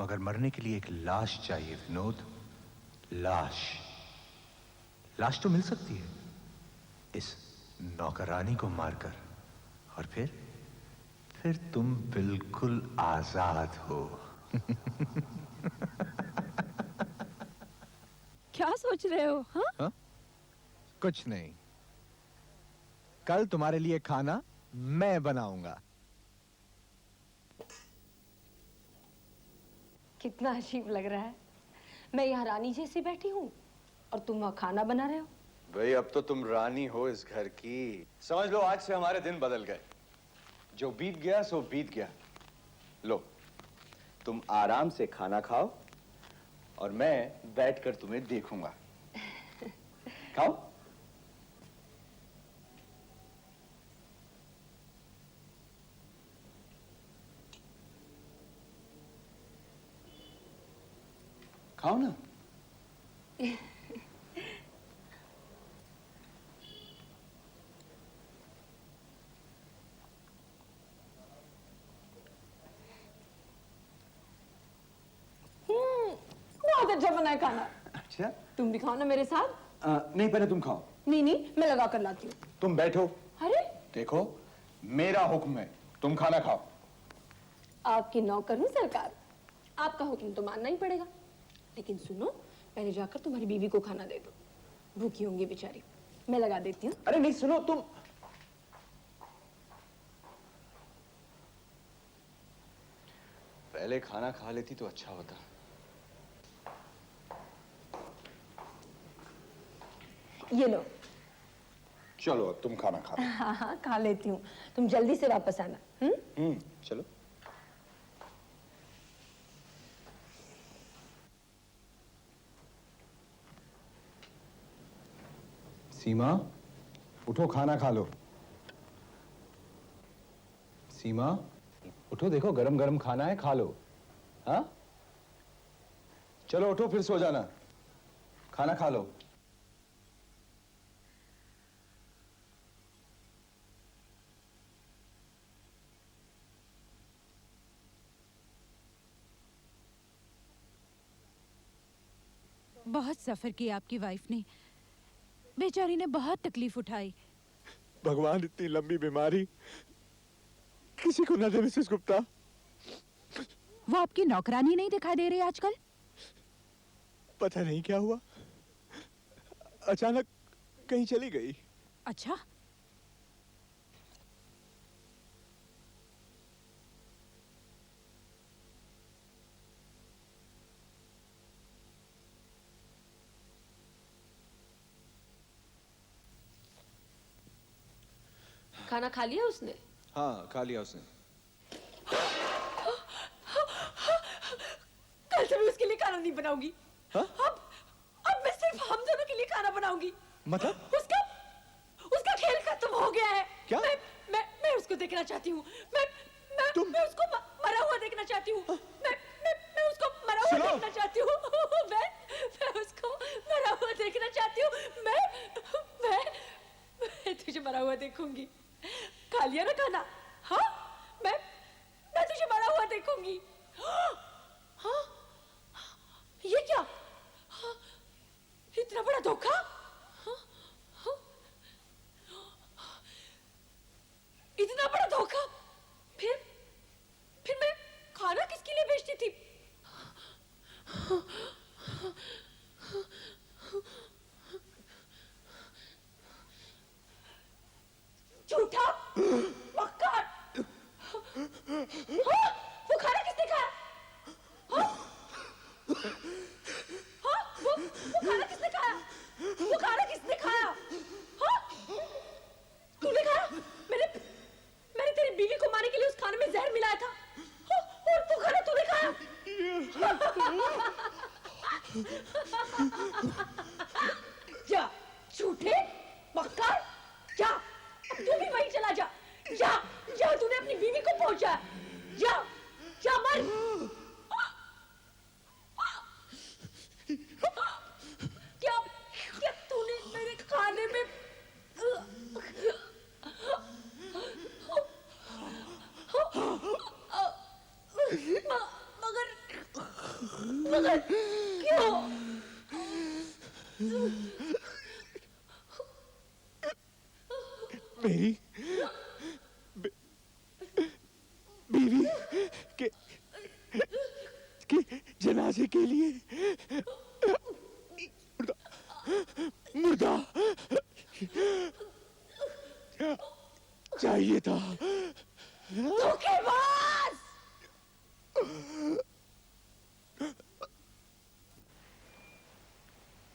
मगर मरने के लिए एक लाश चाहिए विनोद। लाश तो मिल सकती है इस नौकरानी को मारकर, और फिर तुम बिल्कुल आजाद हो। क्या सोच रहे हो? हाँ? कुछ नहीं, कल तुम्हारे लिए खाना मैं बनाऊंगा। कितना अजीब लग रहा है, मैं यहाँ रानी जैसी बैठी हूँ और तुम वहाँ खाना बना रहे हो। भाई अब तो तुम रानी हो इस घर की। समझ लो आज से हमारे दिन बदल गए। जो बीत गया सो बीत गया। लो, तुम आराम से खाना खाओ और मैं बैठकर तुम्हें देखूंगा। खाओ। खाओ ना। बहुत अच्छा बना है खाना। अच्छा। तुम भी खाओ ना मेरे साथ। नहीं, पहले तुम खाओ। नहीं नहीं, मैं लगा कर लाती हूँ। तुम बैठो। अरे देखो, मेरा हुक्म है, तुम खाना खाओ। आपकी नौकर हूँ सरकार, आपका हुक्म तो मानना ही पड़ेगा। लेकिन सुनो, पहले जाकर तुम्हारी बीवी को खाना दे दो, भूखी होंगी बेचारी। मैं लगा देती हूँ। अरे नहीं, सुनो तुम। पहले खाना खा लेती तो अच्छा होता। ये लो। चलो अब तुम खाना खा लो। हाँ हाँ, खा लेती हूँ, तुम जल्दी से वापस आना। चलो। सीमा, उठो, खाना खा लो। सीमा, उठो, देखो गरम गरम खाना है, खा लो। हाँ, चलो उठो, फिर सो जाना, खाना खा लो। बहुत सफर किया आपकी वाइफ ने, बेचारी ने बहुत तकलीफ उठाई। भगवान, इतनी लंबी बीमारी किसी को न दे मिसेस गुप्ता। वो आपकी नौकरानी नहीं दिखाई दे रही आजकल? पता नहीं क्या हुआ, अचानक कहीं चली गई। अच्छा, खाना खा लिया उसने? हाँ, खा लिया उसने। कल से मैं उसके लिए खाना नहीं बनाऊंगी। अब मैं सिर्फ हम दोनों के लिए खाना बनाऊंगी। मतलब? उसका खेल खत्म हो गया है। क्या? मैं उसको देखना चाहती हूँ। मैं उसको मरा हुआ देखना चाहती हूँ। मैं उसको मरा हुआ देखना चाहती हूँ। मैं उसको मरा हुआ देखना चाहती हूँ। मैं तुझे मरा हुआ देखूंगी। खा लिया ना खाना? हाँ, मैं तुझे मरा हुआ देखूंगी। हाँ, ये क्या? हाँ, इतना बड़ा धोखा? हाँ, हाँ, इतना बड़ा धोखा? फिर मैं खाना किसके लिए बेचती थी? झूठा, मक्कार। हाँ, वो खाना किसने खाया? हाँ, वो खाना किसने खाया? वो खाना किसने खाया? हाँ, तूने खाया? मैंने तेरी बीवी को मारने के लिए उस खाने में जहर मिलाया था। हाँ, और वो खाना तूने खाया? जा, झूठे, मक्कार, जा। तू भी वहीं चला जा। जा, तूने अपनी बीवी को पहुंचा। जा मर। क्या तूने मेरे खाने में मगर क्यों? मेरी बीवी के जनाजे के लिए मुर्दा चाहिए था। धोखेबाज!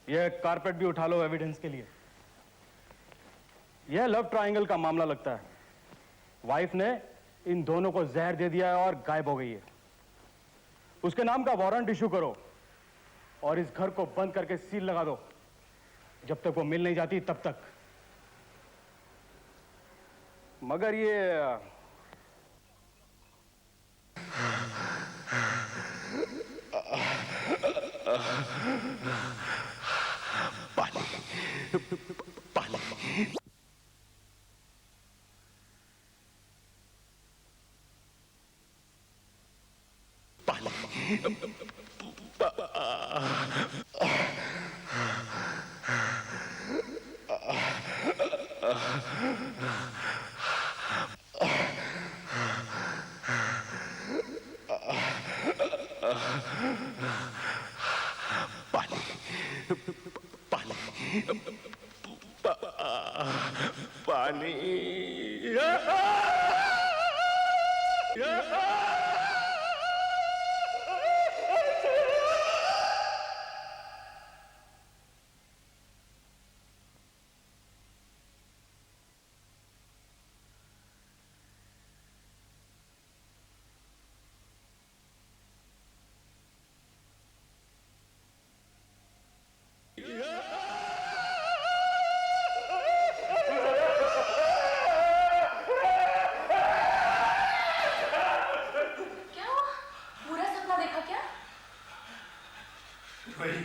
यह कारपेट भी उठा लो एविडेंस के लिए। यह लव ट्रायंगल का मामला लगता है। वाइफ ने इन दोनों को जहर दे दिया है और गायब हो गई है। उसके नाम का वारंट इशू करो और इस घर को बंद करके सील लगा दो जब तक वो मिल नहीं जाती तब तक। मगर ये क्या? वही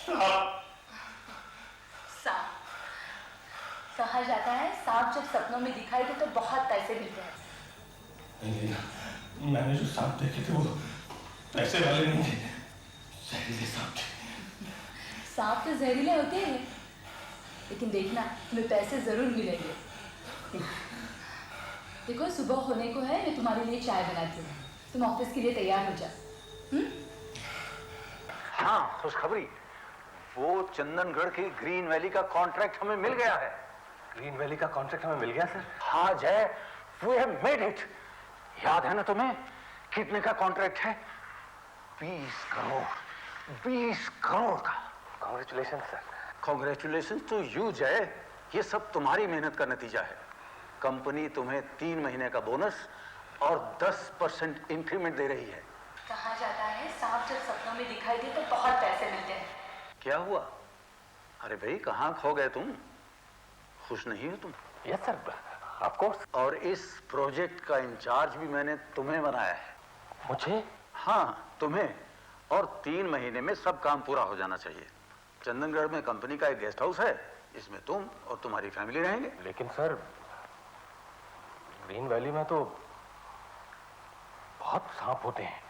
सांप। कहा जाता है सांप जब सपनों में दिखाई दे तो बहुत पैसे मिलते हैं। नहीं, मैंने जो सांप देखे थे वो पैसे वाले नहीं थे, जहरीले सांप थे। सांप तो जहरीले होते हैं, लेकिन देखना तुम्हें पैसे जरूर मिलेंगे। देखो सुबह होने को है, मैं तुम्हारे लिए चाय बनाती हूँ, तुम ऑफिस के लिए तैयार हो जाओ। हाँ, खुशखबरी, वो चंदनगढ़ की ग्रीन वैली का कॉन्ट्रैक्ट हमें मिल गया है। ग्रीन वैली का कॉन्ट्रैक्ट हमें मिल गया सर? हाँ जय, वी हैव मेड इट। याद है ना तुम्हें कितने का कॉन्ट्रैक्ट है? 20 करोड़, 20 करोड़ का। Congratulation sir. Congratulation to you Jai, ये सब तुम्हारी मेहनत का नतीजा है। कंपनी तुम्हें 3 महीने का बोनस और 10% इंक्रीमेंट दे रही है। कहा जाता है सांप जब सपनों में दिखाई दे तो बहुत पैसे मिलते हैं। क्या हुआ? अरे भाई कहाँ खो गए तुम? खुश नहीं हो तुम? Yes sir, of course. और इस प्रोजेक्ट का इंचार्ज भी मैंने तुम्हें बनाया है। मुझे? हाँ तुम्हें, और 3 महीने में सब काम पूरा हो जाना चाहिए। चंदनगढ़ में कंपनी का एक गेस्ट हाउस है, इसमें तुम और तुम्हारी फैमिली रहेंगे। लेकिन सर ग्रीन वैली में तो बहुत सांप होते हैं।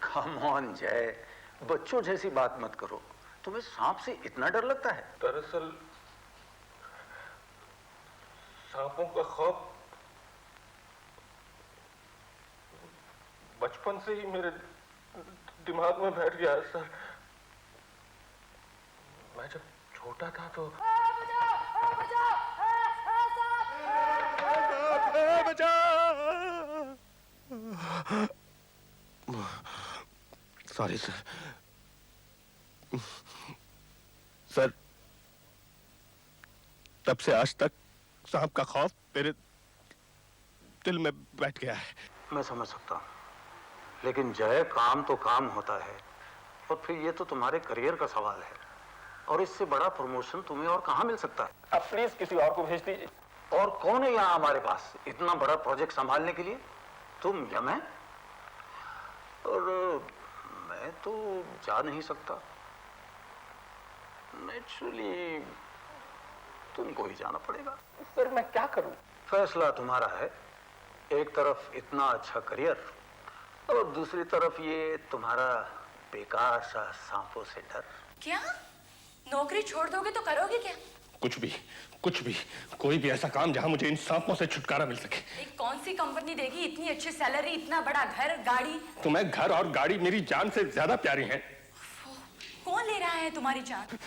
कम ऑन जय, बच्चों जैसी बात मत करो। तुम्हें सांप से इतना डर लगता है? दरअसल सांपों का खौफ बचपन से ही मेरे दिमाग में बैठ गया है सर। मैं जब छोटा था तो सॉरी सर। सर तब से आज तक सांप का खौफ मेरे दिल में बैठ गया है। मैं समझ सकता हूँ, लेकिन जय काम तो काम होता है, और फिर ये तो तुम्हारे करियर का सवाल है, और इससे बड़ा प्रमोशन तुम्हें और कहाँ मिल सकता है? आप प्लीज किसी और को भेज दीजिए। और कौन है यहाँ हमारे पास इतना बड़ा प्रोजेक्ट संभालने के लिए? तुम या मैं? और मैं तो जा नहीं सकता। नेचुरली तुमको ही जाना पड़ेगा। सर मैं क्या करूं? फैसला तुम्हारा है। एक तरफ इतना अच्छा करियर और दूसरी तरफ ये तुम्हारा बेकार सा सांपों से डर। क्या नौकरी छोड़ दोगे तो करोगे क्या? कुछ भी, कोई भी ऐसा काम जहां मुझे इन सांपों से छुटकारा मिल सके। एक कौन सी कंपनी देगी इतनी अच्छी सैलरी, इतना बड़ा घर, गाड़ी? तुम्हें घर और गाड़ी मेरी जान से ज्यादा प्यारी हैं। कौन ले रहा है तुम्हारी जान?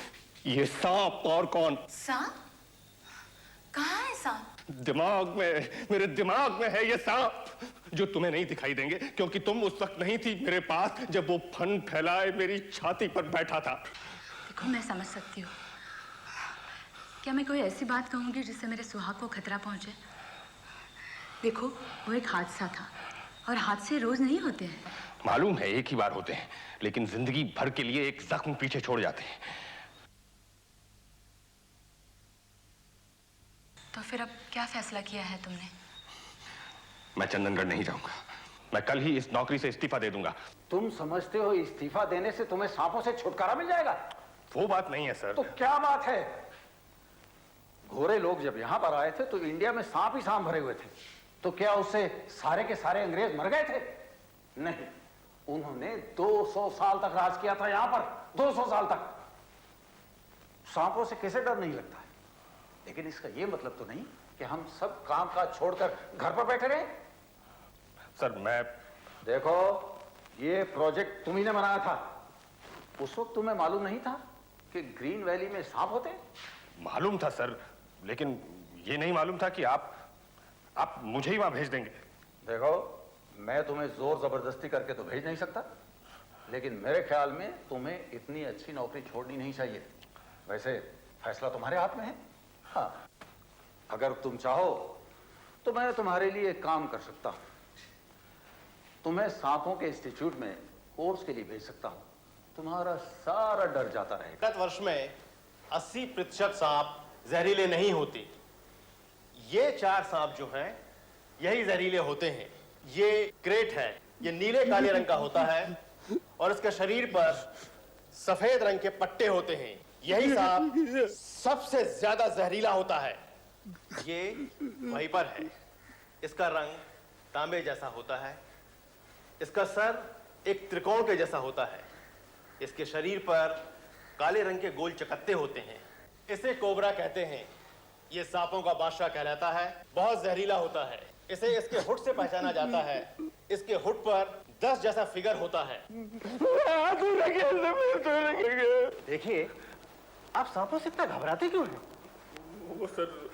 ये सांप और कौन? सांप? कहाँ है सांप? दिमाग में, मेरे दिमाग में है ये सांप, जो तुम्हें नहीं दिखाई देंगे क्योंकि तुम उस वक्त नहीं थी मेरे पास जब वो फन फैलाए मेरी छाती पर बैठा था। देखो मैं समझ सकती हूँ, क्या मैं कोई ऐसी बात कहूंगी जिससे मेरे सुहाग को खतरा पहुंचे? देखो वो एक हादसा था, और हादसे रोज नहीं होते हैं। मालूम है एक ही बार होते हैं, लेकिन जिंदगी भर के लिए एक जख्म पीछे छोड़ जाते हैं। तो फिर अब क्या फैसला किया है तुमने? मैं चंदनगढ़ नहीं जाऊंगा। मैं कल ही इस नौकरी से इस्तीफा दे दूंगा। तुम समझते हो इस्तीफा देने से तुम्हें सांपों से छुटकारा मिल जाएगा? वो बात नहीं है सर। तो क्या बात है? गोरे लोग जब यहां पर आए थे तो इंडिया में सांप ही सांप भरे हुए थे, तो क्या उससे सारे के सारे अंग्रेज मर गए थे? नहीं, उन्होंने 200 साल तक राज किया था यहां पर, 200 साल तक। सांपों से किसे डर नहीं लगता है? लेकिन इसका यह मतलब तो नहीं कि हम सब काम काज छोड़कर घर पर बैठे रहे। सर मैं देखो, ये प्रोजेक्ट तुम्ही ने बनाया था। उस वक्त तुम्हें मालूम नहीं था कि ग्रीन वैली में सांप होते हैं? मालूम था सर, लेकिन ये नहीं मालूम था कि आप मुझे ही वहां भेज देंगे। देखो, मैं तुम्हें जोर जबरदस्ती करके तो भेज नहीं सकता, लेकिन मेरे ख्याल में तुम्हें इतनी अच्छी नौकरी छोड़नी नहीं चाहिए। वैसे फैसला तुम्हारे हाथ में है। हाँ, अगर तुम चाहो तो मैं तुम्हारे लिए एक काम कर सकता हूं। तुम्हें सांपों के इंस्टीट्यूट में कोर्स के लिए भेज सकता हूं। तुम्हारा सारा डर जाता रहेगा। गत वर्ष में 80% सांप जहरीले नहीं होते। ये 4 सांप जो हैं यही जहरीले होते हैं। ये क्रेट है, ये नीले काले रंग का होता है और इसके शरीर पर सफेद रंग के पट्टे होते हैं। यही सांप सबसे ज्यादा जहरीला होता है। ये वहीं पर है। इसका रंग तांबे जैसा होता है। इसका सर एक त्रिकोण के जैसा होता है। इसके शरीर पर काले रंग के गोल चकत्ते होते हैं। इसे कोबरा कहते हैं। ये सांपों का बादशाह कहलाता है। बहुत जहरीला होता है। इसे इसके हुड से पहचाना जाता है। इसके हुड पर 10 जैसा फिगर होता है। देखिए, आप सांपों से इतना घबराते क्यों हैं? वो सर,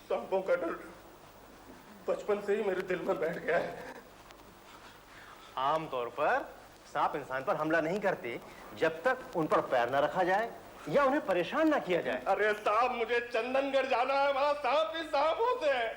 सांपों का डर बचपन से ही मेरे दिल में बैठ गया है। आमतौर पर सांप इंसान पर हमला नहीं करते जब तक उन पर पैर न रखा जाए या उन्हें परेशान न किया जाए। अरे साहब, मुझे चंदनगढ़ जाना है, वहां सांप ही सांप होते हैं।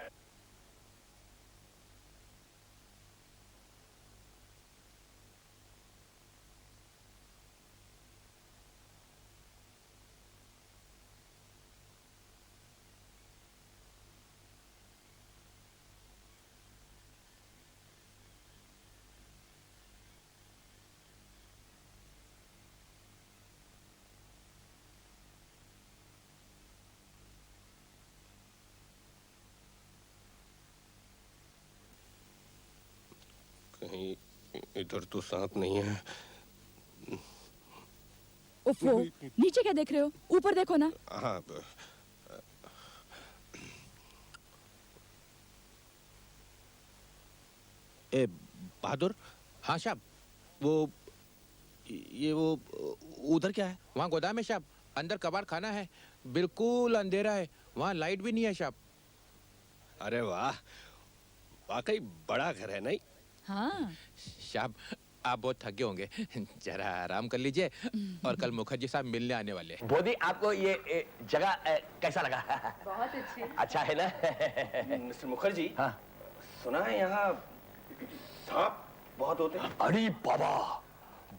कहीं इधर तो सांप नहीं है। उफ़ो, नीचे क्या देख रहे हो? ऊपर देखो ना। हाँ, ए बहादुर। हाँ साहब, वो उधर क्या है? वहाँ गोदाम है साहब, अंदर कबाड़ खाना है, बिल्कुल अंधेरा है, वहाँ लाइट भी नहीं है साहब। अरे वाह, वाकई बड़ा घर है नहीं? हाँ साहब, आप बहुत थके होंगे, जरा आराम कर लीजिए और कल मुखर्जी साहब मिलने आने वाले हैं। बोधी, आपको ये जगह कैसा लगा? बहुत अच्छी। अच्छा है ना? मिस्टर मुखर्जी, हाँ, सुना है यहाँ सांप बहुत होते हैं। अरे बाबा,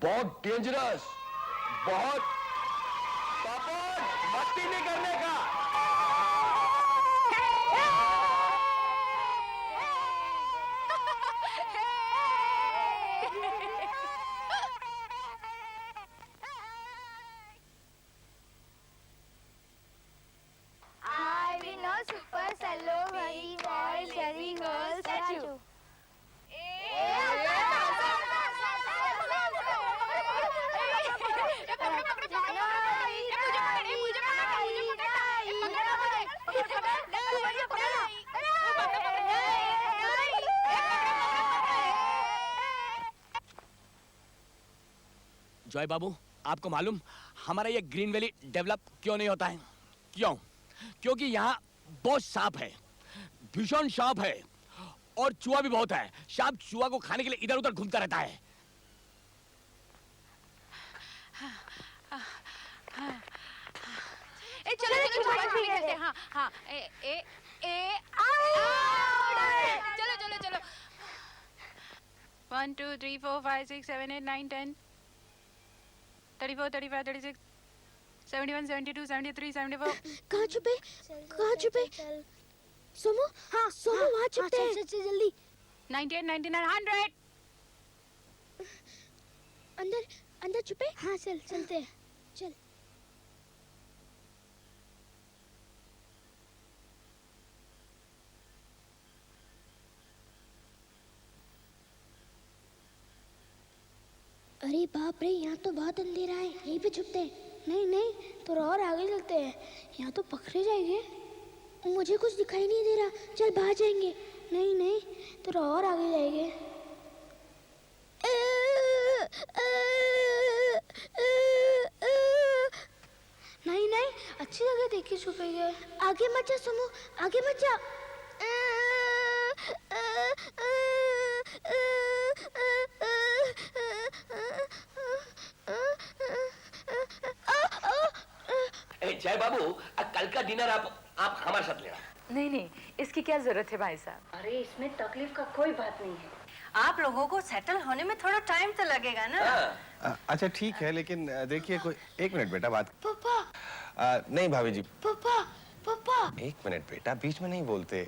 बहुत डेंजरस, बहुत। पापा, मस्ती नहीं करने का। I will know super cello very ball carrying girl statue. Joy babu, आपको मालूम हमारा ये ग्रीन वैली डेवलप क्यों नहीं होता है? क्यों? क्योंकि यहाँ बहुत सांप है, भीषण सांप है, और चूहा भी बहुत है। सांप चूहा को खाने के लिए इधर उधर घूमता रहता है। चलो छुपा छुपी खेलते हैं। हाँ हाँ, चलो चलो चलो 1 2 3 4 5 6 7 8 9 10 34 35 36 71 72 73 74। कहाँ छुपे? कहाँ छुपे? सोमो, हाँ सोमो वहाँ छुपते हैं। चल जल्दी। 98 99 100। अंदर अंदर छुपे? हाँ चल चलते हैं, चल। अरे बाप रे, यहाँ तो बहुत अंधेरा है, यहीं पे छुपते हैं। नहीं नहीं, थोड़ा और आगे चलते हैं, यहाँ तो पकड़े जाएंगे। मुझे कुछ दिखाई नहीं दे रहा, चल बाहर जाएंगे। नहीं नहीं, थोड़ा और आगे जाएंगे। नहीं नहीं, अच्छी जगह देख के छुपेंगे। आगे मत जा सुमो, आगे मत जा। जय बाबू, कल का डिनर आप हमारे साथ लेना। नहीं नहीं, इसकी क्या जरूरत है भाई साहब? अरे इसमें तकलीफ का कोई बात नहीं है। आप लोगों को सेटल होने में थोड़ा टाइम तो लगेगा ना। अच्छा ठीक है, लेकिन देखिए कोई 1 मिनट बेटा बात। पापा। नहीं भाभी जी। पापा पापा। 1 मिनट बेटा, बीच में नहीं बोलते।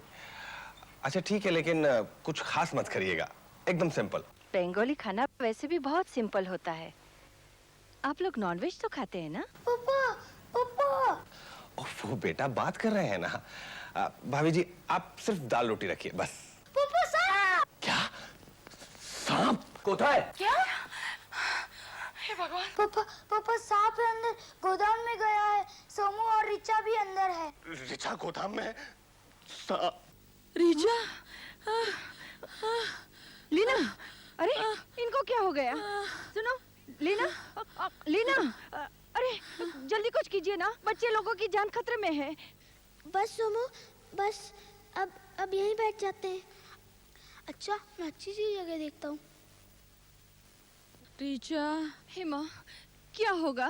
अच्छा ठीक है, लेकिन कुछ खास मत करिएगा, एकदम सिंपल। बंगाली खाना वैसे भी बहुत सिंपल होता है। आप लोग नॉनवेज तो खाते हैं ना? वो बेटा बात कर रहे हैं ना। भाभी जी आप सिर्फ दाल रोटी रखिए बस। क्या सांप कोथा है? क्या? हे भगवान। पापा सांप है अंदर, गोदाम में गया है। सोमू और रिचा भी अंदर है। रिचा गोदाम में? रिचा, लीना, अरे इनको क्या हो गया? सुनो, लीना, लीना, अरे जल्दी कुछ कीजिए ना, बच्चे लोगों की जान खतरे में है। बस सोमू, बस अब यहीं बैठ जाते हैं। अच्छा, मैं अच्छी सी जगह देखता हूँ। रिचा, हेमा, क्या होगा?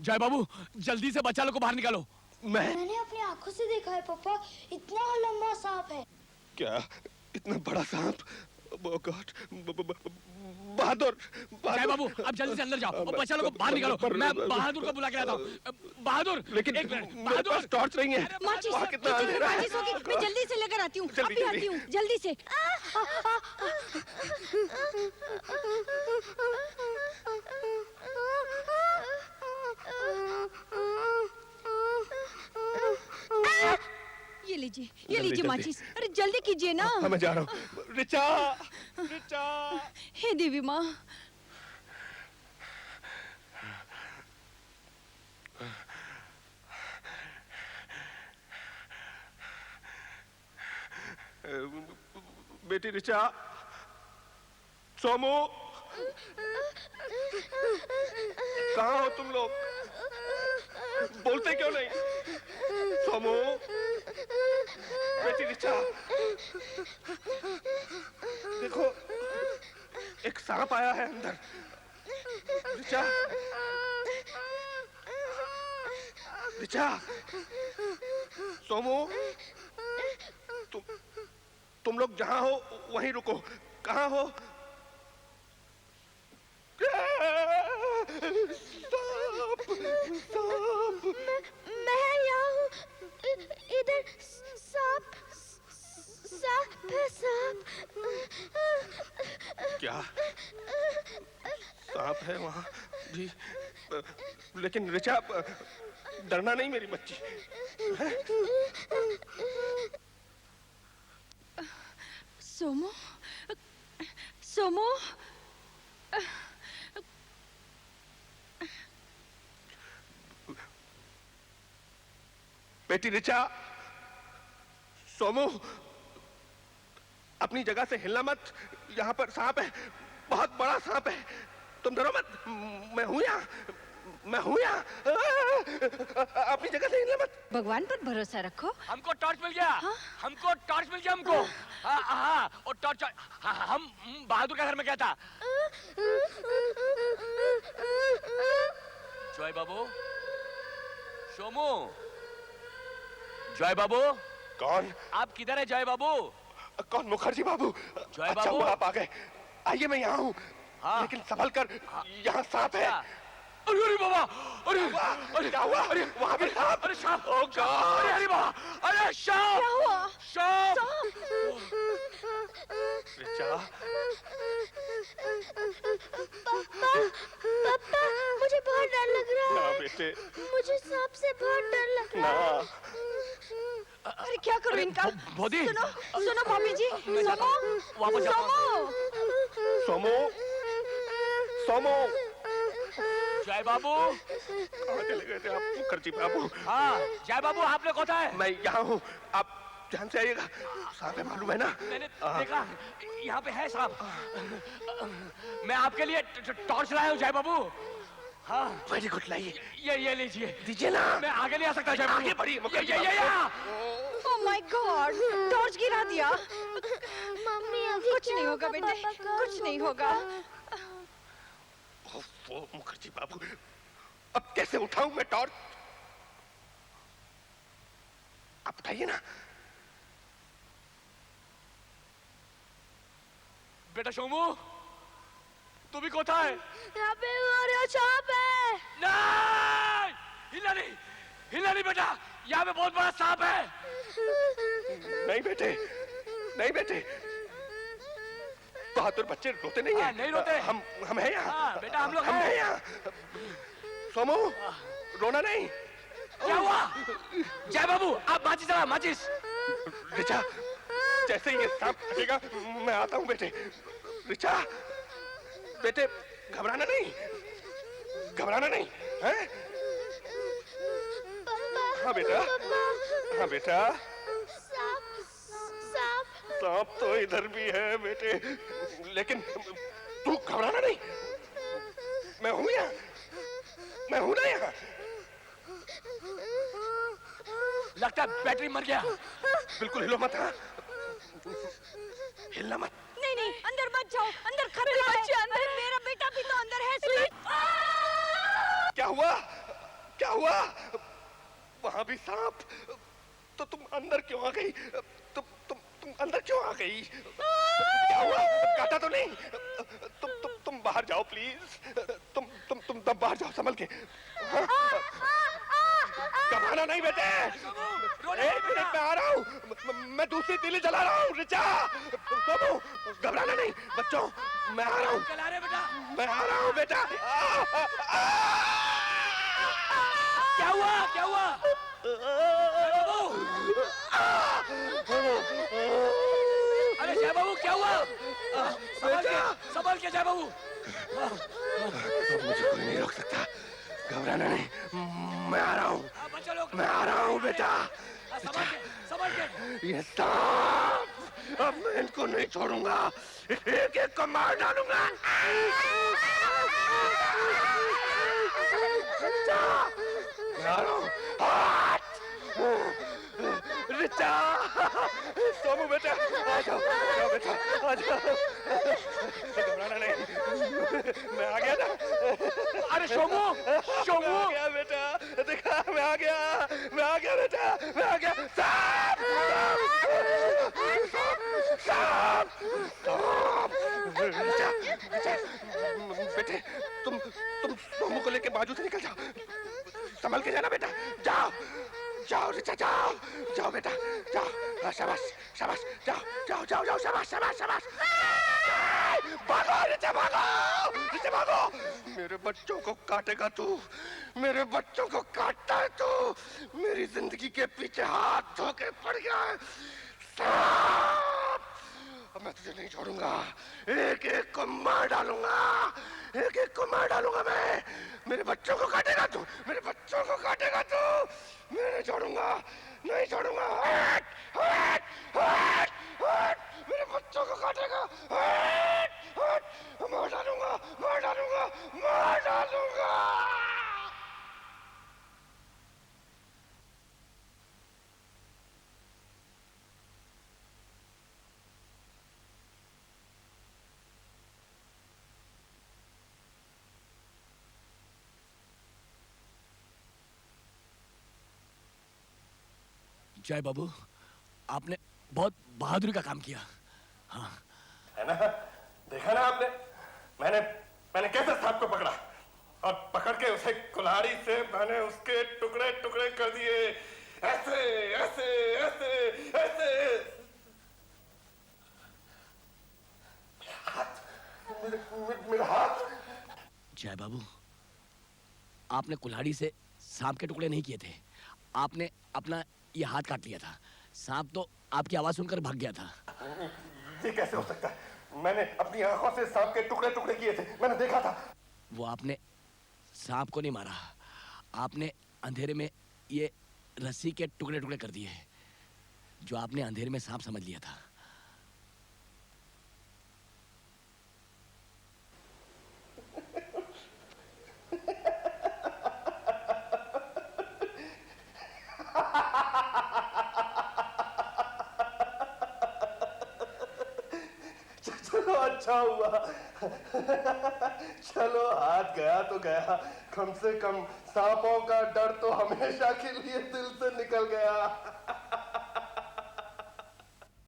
जय बाबू, जल्दी से बच्चा लोग को बाहर निकालो। मैंने अपनी आंखों से देखा है पापा, इतना लंबा सांप है। क्या इतना बड़ा सांप? गॉड, बहादुर। जय बाबू आप जल्दी से अंदर जाओ और बच्चा लोग को बाहर निकालो। मैं बहादुर को बुला के लाता हूँ। बहादुर, लेकिन एक मिनट, मेरे पास टॉर्च नहीं है। माचिस, वहाँ कितना अंधेरा है। माचिस होगी, मैं जल्दी से लेकर आती हूँ। अभी आती हूँ, जल्दी से। ये लीजिए, ये जल्दी, लीजिए जल्दी। माचिस। अरे जल्दी कीजिए ना। मैं जा रहा हूँ। रिचा, रिचा। हे देवी माँ, बेटी रिचा, सोमू, कहाँ हो तुम लोग? बोलते क्यों नहीं? सोमू, बेटी रिचा, देखो एक सांप आया है अंदर। रिचा, रिचा, सोमू, तुम लोग जहां हो वहीं रुको। कहाँ हो? सांप, सांप। मैं यहाँ हूँ। इधर सांप, सांप है, सांप। क्या सांप है वहाँ भी? लेकिन रिचा डरना नहीं मेरी बच्ची। सोमो, सोमो, बेटी रिचा, सोमू, अपनी जगह से हिलना मत। यहाँ पर सांप है, बहुत बड़ा सांप है। तुम डरो मत, मैं हूँ यहाँ, मैं हूँ यहाँ। अपनी जगह से हिलना मत। भगवान पर भरोसा रखो। हमको टॉर्च मिल गया। हमको टॉर्च मिल गया हमको। हाँ हाँ, और टॉर्च हम बहादुर के घर में क्या था? जय बाबू, सोमू, जय बाबू। कौन? आप किधर है जय बाबू? कौन? मुखर्जी बाबू। जय अच्छा बाबू। हुआ आप आ गए। आइए मैं यहाँ हूँ। हाँ। लेकिन संभल कर, यहाँ सांप है। अरे अरे बाबा, अरे अरे क्या हुआ? अरे वहाँ भी सांप। अरे सांप। ओ गॉड। अरे अरे बाबा, अरे सांप। क्या हुआ? सांप। रिचा, पापा, मुझे बहुत डर लग रहा ना है। बेटे, मुझे सांप से बहुत डर लग रहा है। ना। अरे क्या करूं इनका? भोदी। सुनो, सुनो भाभी जी। सोमो, वापस जाओ। सोमो, सोमू, सोमू। जय बाबू। कहाँ चले गए थे आप मुखर्जी बाबू? हाँ, जय बाबू आपने कहा है? मैं यहाँ हूँ, आप ध्यान से आइएगा। सांप है, मालूम है ना? मैंने देखा, यहाँ पे है सांप। मैं आपके लिए टॉर्च लाया हूँ जय बाबू। हाँ, वेरी गुड, लाइए। ये लीजिए। दीजिए ना। मैं आगे नहीं आ सकता जय बाबू। आगे बढ़िए मुखर्जी ये ओह माय गॉड, टॉर्च गिरा दिया। मम्मी, कुछ नहीं होगा बेटे, कुछ नहीं होगा। वो मुखर्जी बाबू, अब कैसे उठाऊं मैं टॉर्च? आप उठाइए ना। बेटा सोमू, तू भी कोथा है? यहाँ पे हमारा सांप है। नहीं, हिलना नहीं, हिलना नहीं बेटा, यहाँ पे बहुत बड़ा सांप है। नहीं बेटे, नहीं बेटे, बहादुर बच्चे रोते नहीं हैं। नहीं रोते। हम हैं यहाँ। बेटा हम लोग हम हैं यहाँ। सोमू, रोना नहीं। क्या हुआ? जय बाबू, आप माचिस जला, माचिस। रिचा, जैसे ये सांप कटेगा मैं आता हूँ बेटे। रिचा, बेटे घबराना नहीं, घबराना नहीं, हैं? हाँ बेटा, हाँ बेटा। सांप तो इधर भी है बेटे, लेकिन तू घबराना नहीं। मैं हूँ यहाँ, मैं हूँ ना यहाँ। लगता है बैटरी मर गया। बिल्कुल हिलो मत, हाँ? हिलना मत। नहीं नहीं, अंदर मत जाओ, अंदर खतरा है। अंदर मेरा बेटा भी तो अंदर है। स्वीट। क्या हुआ? क्या हुआ? वहां भी सांप। तो तुम अंदर क्यों आ गई? तुम अंदर क्यों आ गई? क्या हुआ? काटा तो नहीं? तुम बाहर जाओ प्लीज। तुम बाहर जाओ संभल के। हाँ? घबराना नहीं बेटे। एक मिनट में आ रहा हूँ। मैं दूसरी तीली जला रहा हूँ। रिचा, घबराना नहीं बच्चों, मैं आ रहा हूँ। मैं आ रहा हूँ बेटा। क्या हुआ? क्या हुआ? अरे जय बाबू क्या हुआ? संभल के जय बाबू। मुझे कोई नहीं रोक सकता, घबराना नहीं, मैं आ रहा हूँ। मैं आ रहा हूँ बेटा। संभल के। ये सांप, अब मैं इनको नहीं छोड़ूंगा, एक एक को मार डालूंगा। मैं आ रहा हूँ। रिचा, सोमू बेटा, आ जाओ बेटा, आ जाओ। घबराना नहीं, मैं आ गया ना। अरे सोमू, सोमू आ गया बेटा, देखा मैं आ गया बेटा, मैं आ गया। सांप, सांप, सांप। रिचा, बेटे तुम सोमू को लेके बाजू से निकल जाओ, संभल के जाना बेटा। जाओ रिचा, जाओ बेटा, जाओ। शाबाश शाबाश, जाओ शाबाश। भागो रिचा, भागो। मेरे बच्चों को काटेगा तू, मेरे बच्चों को काटता है तू। मेरी जिंदगी के पीछे हाथ धो के पड़ गया है सांप। अब मैं तुझे नहीं छोड़ूंगा, एक एक को मार डालूंगा, मैं। मेरे बच्चों को काटेगा तू, मैं नहीं छोड़ूंगा। मेरे बच्चों को काटेगा, मार डालूंगा। जय बाबू, आपने बहुत बहादुरी का काम किया। हाँ है ना? देखा ना आपने? मैंने कैसे सांप को पकड़ा और पकड़ के उसे कुल्हाड़ी से मैंने उसके टुकड़े टुकड़े कर दिए, ऐसे। मेरा हाथ। जय बाबू, आपने कुल्हाड़ी से सांप के टुकड़े नहीं किए थे, आपने अपना ये हाथ काट लिया था। सांप तो आपकी आवाज सुनकर भाग गया था। ये कैसे हो सकता है? मैंने अपनी आंखों से सांप के टुकड़े टुकड़े किए थे, मैंने देखा था। वो आपने सांप को नहीं मारा, आपने अंधेरे में ये रस्सी के टुकड़े टुकड़े कर दिए, जो आपने अंधेरे में सांप समझ लिया था। चलो अच्छा हुआ। चलो हाथ गया तो गया, कम से कम सांपों का डर तो हमेशा के लिए दिल से निकल गया।